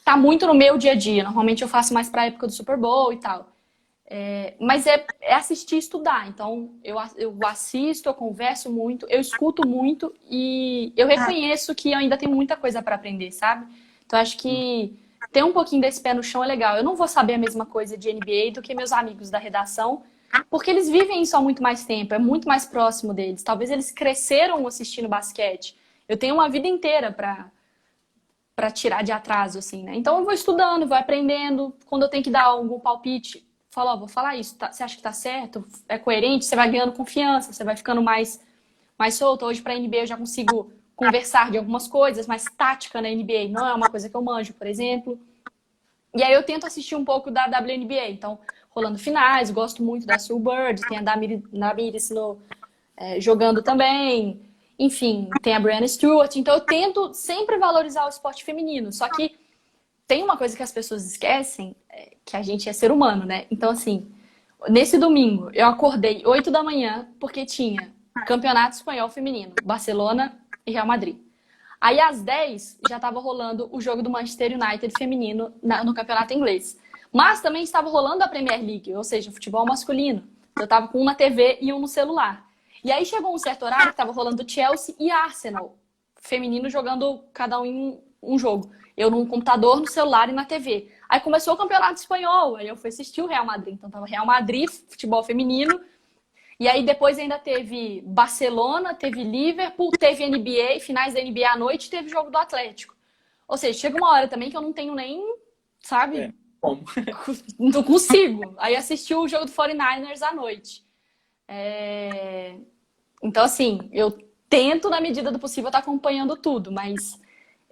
tá muito no meu dia a dia. Normalmente eu faço mais pra época do Super Bowl e tal. Mas é assistir e estudar. Então, eu assisto, eu converso muito, eu escuto muito e eu reconheço que eu ainda tenho muita coisa para aprender, sabe? Então, acho que ter um pouquinho desse pé no chão é legal. Eu não vou saber a mesma coisa de NBA do que meus amigos da redação, porque eles vivem isso há muito mais tempo, é muito mais próximo deles. Talvez eles cresceram assistindo basquete. Eu tenho uma vida inteira para tirar de atraso, assim, né? Então, eu vou estudando, vou aprendendo. Quando eu tenho que dar algum palpite, falo, vou falar isso, você acha que tá certo? É coerente? Você vai ganhando confiança, você vai ficando mais solto. Hoje, pra NBA, eu já consigo conversar de algumas coisas, mas tática na NBA não é uma coisa que eu manjo, por exemplo. E aí eu tento assistir um pouco da WNBA. Então, rolando finais, gosto muito da Sue Bird, tem a Damiris jogando também. Enfim, tem a Breanna Stewart. Então, eu tento sempre valorizar o esporte feminino. Só que tem uma coisa que as pessoas esquecem, que a gente é ser humano, né? Então, assim, nesse domingo, eu acordei 8 da manhã porque tinha Campeonato Espanhol Feminino, Barcelona e Real Madrid. Aí, às 10, já estava rolando o jogo do Manchester United feminino no campeonato inglês. Mas também estava rolando a Premier League, ou seja, futebol masculino. Eu estava com um na TV e um no celular. E aí chegou um certo horário que estava rolando Chelsea e Arsenal, feminino jogando cada um em um jogo. Eu num computador, no celular e na TV. Aí começou o campeonato espanhol, aí eu fui assistir o Real Madrid. Então tava Real Madrid, futebol feminino. E aí depois ainda teve Barcelona, teve Liverpool, teve NBA, finais da NBA à noite, teve jogo do Atlético. Ou seja, chega uma hora também que eu não tenho nem, É, sabe? como? Não consigo. Aí assisti o jogo do 49ers à noite. Então, assim, eu tento, na medida do possível, estar acompanhando tudo, mas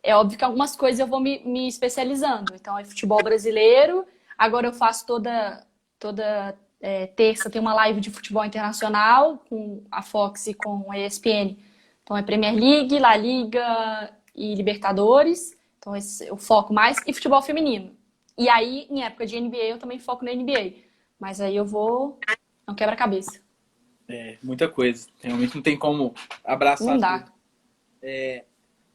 é óbvio que algumas coisas eu vou me especializando. Então, é futebol brasileiro. Agora eu faço toda terça tem uma live de futebol internacional com a Fox e com a ESPN. Então, é Premier League, La Liga e Libertadores. Então, esse eu foco mais. E futebol feminino. E aí, em época de NBA, eu também foco na NBA. Mas aí eu vou... Não quebra-cabeça. É, muita coisa. Realmente não tem como abraçar Não tudo. dá.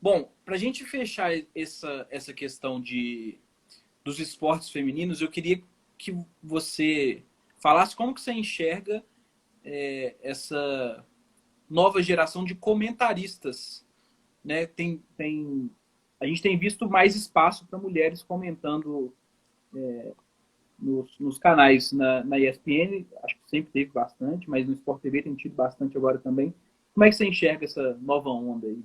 Bom, pra gente fechar essa questão dos esportes femininos, eu queria que você falasse como que você enxerga essa nova geração de comentaristas, né? A gente tem visto mais espaço para mulheres comentando nos canais na ESPN, acho que sempre teve bastante, mas no Sport TV tem tido bastante agora também. Como é que você enxerga essa nova onda aí?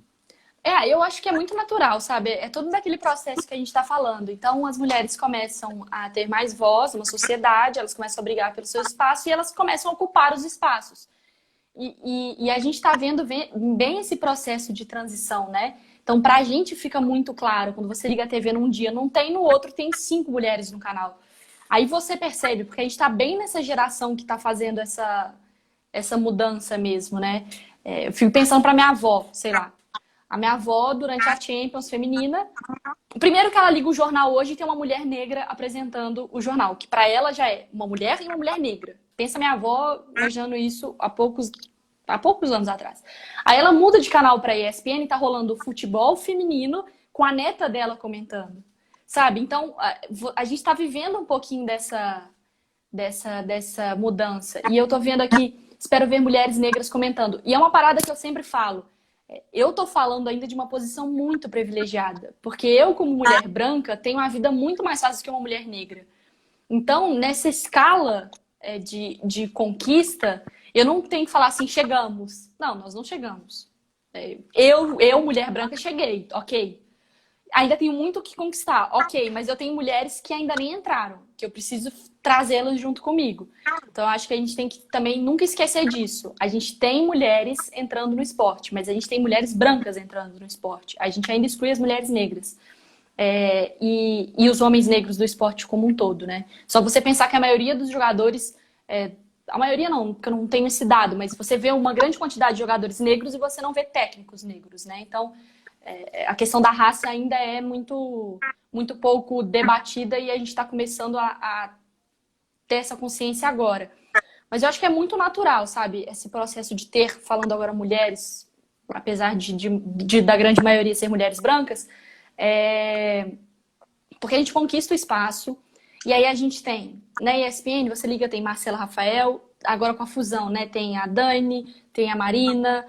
Eu acho que é muito natural, sabe? É todo daquele processo que a gente está falando. Então, as mulheres começam a ter mais voz na sociedade, elas começam a brigar pelo seu espaço e elas começam a ocupar os espaços. E a gente está vendo bem esse processo de transição, né? Então, para a gente fica muito claro, quando você liga a TV num dia, não tem, no outro tem 5 mulheres no canal. Aí você percebe, porque a gente está bem nessa geração que está fazendo essa mudança mesmo, né? Eu fico pensando para minha avó, sei lá. A minha avó, durante a Champions feminina, primeiro que ela liga o jornal hoje e tem uma mulher negra apresentando o jornal, que para ela já é uma mulher e uma mulher negra. Pensa minha avó imaginando isso há poucos anos atrás. Aí ela muda de canal para ESPN e tá rolando futebol feminino com a neta dela comentando. Sabe? Então, a gente está vivendo um pouquinho dessa mudança. E eu tô vendo aqui, espero ver mulheres negras comentando. E é uma parada que eu sempre falo. Eu tô falando ainda de uma posição muito privilegiada. Porque eu, como mulher branca, tenho uma vida muito mais fácil que uma mulher negra. Então, nessa escala de conquista, eu não tenho que falar assim, chegamos. Não, nós não chegamos. Mulher branca, cheguei, ok. Ainda tenho muito o que conquistar, ok, mas eu tenho mulheres que ainda nem entraram, que eu preciso trazê-las junto comigo. Então, eu acho que a gente tem que também nunca esquecer disso. A gente tem mulheres entrando no esporte, mas a gente tem mulheres brancas entrando no esporte. A gente ainda exclui as mulheres negras. E os homens negros do esporte como um todo, né? Só você pensar que a maioria dos jogadores, a maioria não, porque eu não tenho esse dado, mas você vê uma grande quantidade de jogadores negros e você não vê técnicos negros, né? Então, a questão da raça ainda é muito, muito pouco debatida e a gente está começando a ter essa consciência agora. Mas eu acho que é muito natural, sabe? Esse processo de ter, falando agora mulheres, apesar da grande maioria ser mulheres brancas, porque a gente conquista o espaço e aí a gente tem, na ESPN, você liga, tem Marcela Rafael, agora com a fusão, né? Tem a Dani, tem a Marina,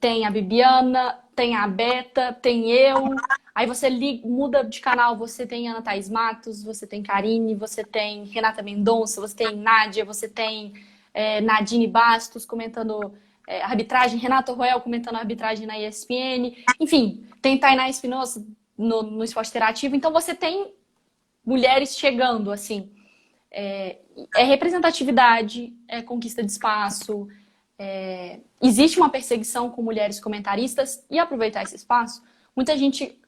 tem a Bibiana, tem a Beta, tem eu. Aí você muda de canal, você tem Ana Thaís Matos, você tem Karine, você tem Renata Mendonça, você tem Nádia, você tem Nadine Bastos comentando a arbitragem, Renato Roel comentando a arbitragem na ESPN. Enfim, tem Tainá Espinosa no Esporte Interativo. Então você tem mulheres chegando, assim. É representatividade, é conquista de espaço, existe uma perseguição com mulheres comentaristas e aproveitar esse espaço, muita gente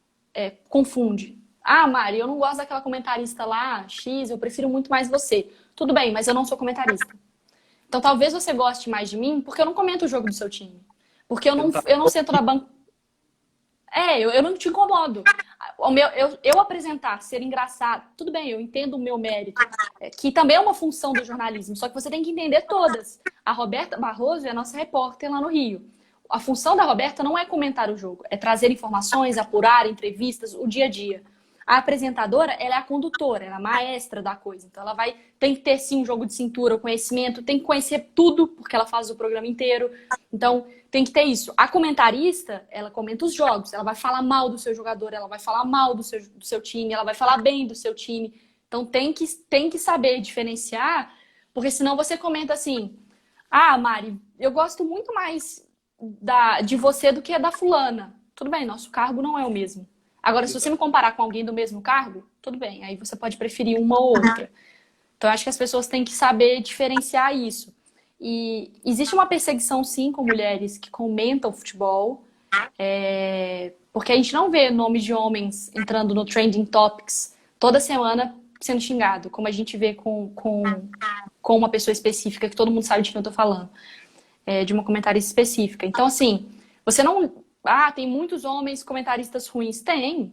confunde. Ah, Mari, eu não gosto daquela comentarista lá, X, eu prefiro muito mais você. Tudo bem, mas eu não sou comentarista. Então talvez você goste mais de mim porque eu não comento o jogo do seu time. Porque eu não sento na banca. Eu não te incomodo. Eu apresentar, ser engraçado, tudo bem, eu entendo o meu mérito, que também é uma função do jornalismo, só que você tem que entender todas. A Roberta Barroso é a nossa repórter lá no Rio. A função da Roberta não é comentar o jogo, é trazer informações, apurar entrevistas, o dia a dia. A apresentadora, ela é a condutora, ela é a maestra da coisa. Então, tem que ter, sim, um jogo de cintura, o conhecimento, tem que conhecer tudo, porque ela faz o programa inteiro. Então, tem que ter isso. A comentarista, ela comenta os jogos, ela vai falar mal do seu jogador, ela vai falar mal do seu time, ela vai falar bem do seu time. Então, tem que saber diferenciar, porque senão você comenta assim, ah, Mari, eu gosto muito mais de você do que da fulana. Tudo bem, nosso cargo não é o mesmo. Agora, se você me comparar com alguém do mesmo cargo, tudo bem, aí você pode preferir uma ou outra. Então, eu acho que as pessoas têm que saber diferenciar isso. E existe uma perseguição, sim, com mulheres que comentam futebol, porque a gente não vê nomes de homens entrando no Trending Topics toda semana sendo xingado, como a gente vê com uma pessoa específica, que todo mundo sabe de quem eu tô falando, de uma comentarista específica. Então, assim, você não... Ah, tem muitos homens comentaristas ruins. Tem.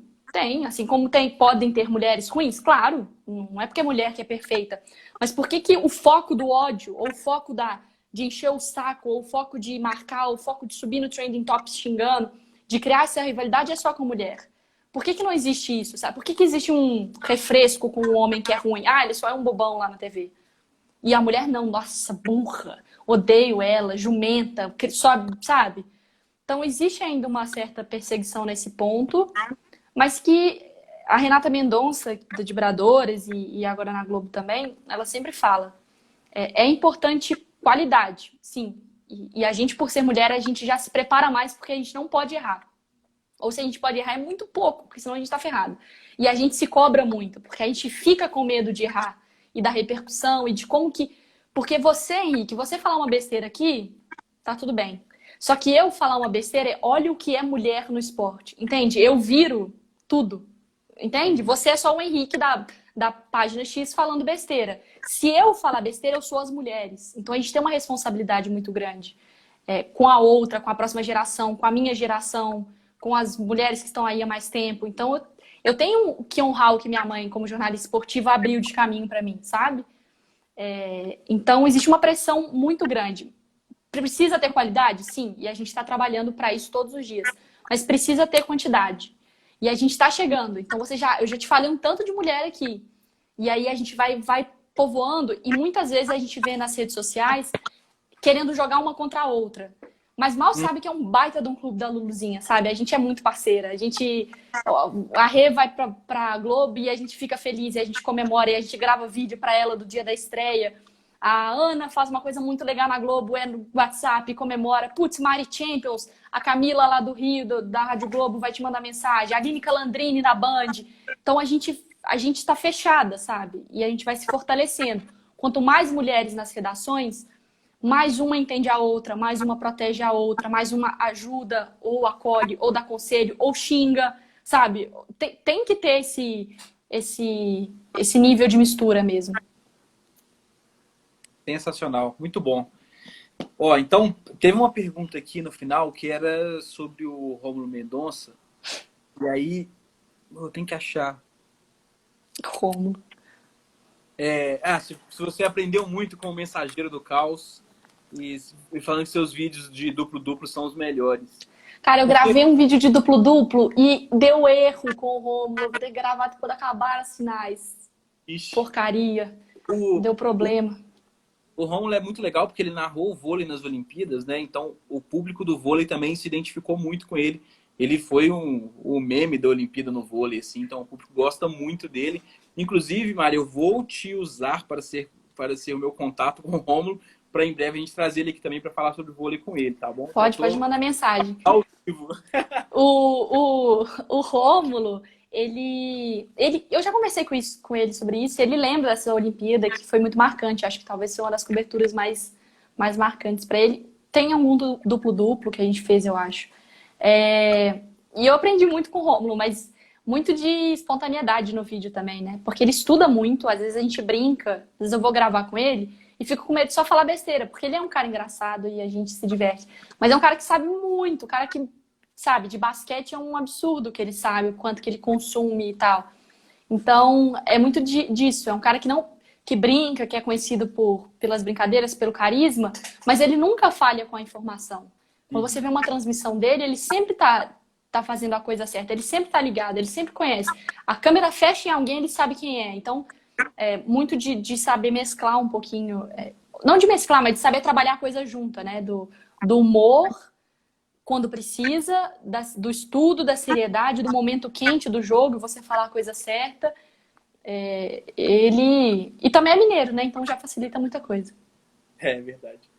Assim como podem ter mulheres ruins, claro. Não é porque é mulher que é perfeita. Mas por que que o foco do ódio, ou o foco de encher o saco, ou o foco de marcar, ou o foco de subir no Trending Topics xingando, de criar essa rivalidade é só com mulher? Por que que não existe isso, sabe? Por que que existe um refresco com um homem que é ruim? Ah, ele só é um bobão lá na TV. E a mulher não, nossa, burra, odeio ela, jumenta, só, sabe? Então existe ainda uma certa perseguição nesse ponto, mas que a Renata Mendonça, da Vibradores e agora na Globo também, ela sempre fala, é importante qualidade, sim. E a gente, por ser mulher, a gente já se prepara mais porque a gente não pode errar. Ou se a gente pode errar é muito pouco, porque senão a gente tá ferrado. E a gente se cobra muito, porque a gente fica com medo de errar e da repercussão e de como que... Porque você, Henrique, você falar uma besteira aqui, tá tudo bem. Só que eu falar uma besteira, olha o que é mulher no esporte, entende? Eu viro tudo, entende? Você é só o Henrique da página X falando besteira. Se eu falar besteira, eu sou as mulheres. Então a gente tem uma responsabilidade muito grande com a outra, com a próxima geração, com a minha geração, com as mulheres que estão aí há mais tempo. Então eu tenho que honrar o que minha mãe, como jornalista esportiva, abriu de caminho para mim, sabe? Então existe uma pressão muito grande. Precisa ter qualidade? Sim, e a gente está trabalhando para isso todos os dias. Mas precisa ter quantidade. E a gente está chegando. Então eu já te falei um tanto de mulher aqui. E aí a gente vai povoando e muitas vezes a gente vê nas redes sociais querendo jogar uma contra a outra. Mas mal sabe que é um baita de um clube da Luluzinha, sabe? A gente é muito parceira. A Rê vai pra Globo e a gente fica feliz, e a gente comemora, e a gente grava vídeo pra ela do dia da estreia. A Ana faz uma coisa muito legal na Globo, no WhatsApp, comemora. Putz, Mari Champions, a Camila lá do Rio, da Rádio Globo, vai te mandar mensagem. A Aline Calandrini na Band. Então a gente tá fechada, sabe? E a gente vai se fortalecendo. Quanto mais mulheres nas redações, mais uma entende a outra, mais uma protege a outra, mais uma ajuda, ou acolhe, ou dá conselho, ou xinga, sabe? Tem que ter esse nível de mistura mesmo. Sensacional, muito bom. Ó, então, teve uma pergunta aqui no final que era sobre o Rômulo Mendonça. E aí, eu tenho que achar. Como? Se você aprendeu muito com o Mensageiro do Caos e falando que seus vídeos de duplo-duplo são os melhores. Cara, eu gravei um vídeo de duplo-duplo e deu erro com o Rômulo. Eu vou ter que gravar quando acabar as finais. Ixi. Porcaria. Deu problema. O Rômulo é muito legal porque ele narrou o vôlei nas Olimpíadas, né? Então, o público do vôlei também se identificou muito com ele. Ele foi o meme da Olimpíada no vôlei, assim. Então, o público gosta muito dele. Inclusive, Mari, eu vou te usar para ser o meu contato com o Rômulo, para em breve a gente trazer ele aqui também para falar sobre vôlei com ele, tá bom? Pode mandar mensagem. Ao vivo. O Rômulo, eu já conversei com ele sobre isso. Ele lembra dessa Olimpíada que foi muito marcante. Acho que talvez seja uma das coberturas mais marcantes para ele. Tem um duplo-duplo que a gente fez, eu acho. E eu aprendi muito com o Rômulo, mas muito de espontaneidade no vídeo também, né? Porque ele estuda muito, às vezes a gente brinca, às vezes eu vou gravar com ele e fico com medo de só falar besteira, porque ele é um cara engraçado e a gente se diverte. Mas é um cara que sabe muito, um cara que, sabe, de basquete é um absurdo que ele sabe, o quanto que ele consome e tal. Então, é muito disso. É um cara que brinca, que é conhecido pelas brincadeiras, pelo carisma, mas ele nunca falha com a informação. Quando você vê uma transmissão dele, ele sempre tá fazendo a coisa certa, ele sempre tá ligado, ele sempre conhece. A câmera fecha em alguém, ele sabe quem é. Então, muito de saber mesclar um pouquinho, não de mesclar, mas de saber trabalhar a coisa junta, né? Do humor, quando precisa, do estudo, da seriedade, do momento quente do jogo, você falar a coisa certa. E também é mineiro, né? Então já facilita muita coisa. É verdade.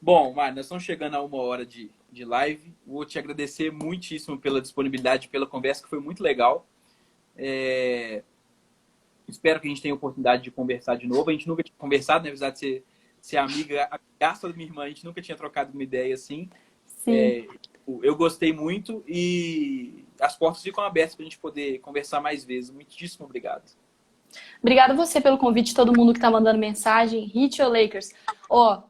Bom, Mari, nós estamos chegando a 1 hora de de live. Vou te agradecer muitíssimo pela disponibilidade, pela conversa, que foi muito legal. Espero que a gente tenha a oportunidade de conversar de novo. A gente nunca tinha conversado, né? Apesar de ser amiga, amigaça da minha irmã, a gente nunca tinha trocado uma ideia assim. Sim. Eu gostei muito e as portas ficam abertas para a gente poder conversar mais vezes. Muitíssimo obrigado. Obrigada a você pelo convite, todo mundo que tá mandando mensagem. Hit your Lakers. Ó,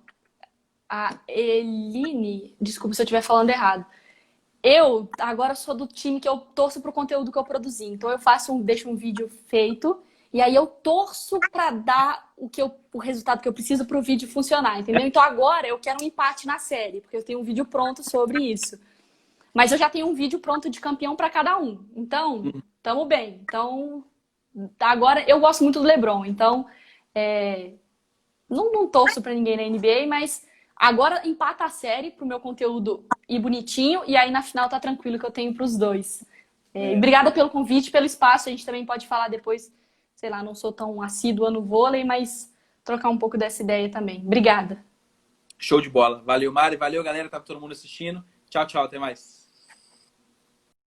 a Eline, desculpa se eu estiver falando errado. Eu agora sou do time que eu torço pro conteúdo que eu produzi. Então eu deixo um vídeo feito e aí eu torço para dar o resultado que eu preciso pro vídeo funcionar, entendeu? Então agora eu quero um empate na série, porque eu tenho um vídeo pronto sobre isso. Mas eu já tenho um vídeo pronto de campeão para cada um. Então, tamo bem. Então, agora eu gosto muito do LeBron. Então, não torço para ninguém na NBA, mas agora empata a série pro meu conteúdo ir bonitinho e aí na final tá tranquilo que eu tenho pros dois. Obrigada pelo convite, pelo espaço. A gente também pode falar depois, sei lá, não sou tão assídua no vôlei, mas trocar um pouco dessa ideia também. Obrigada. Show de bola. Valeu, Mari. Valeu, galera. Tá todo mundo assistindo. Tchau, tchau. Até mais.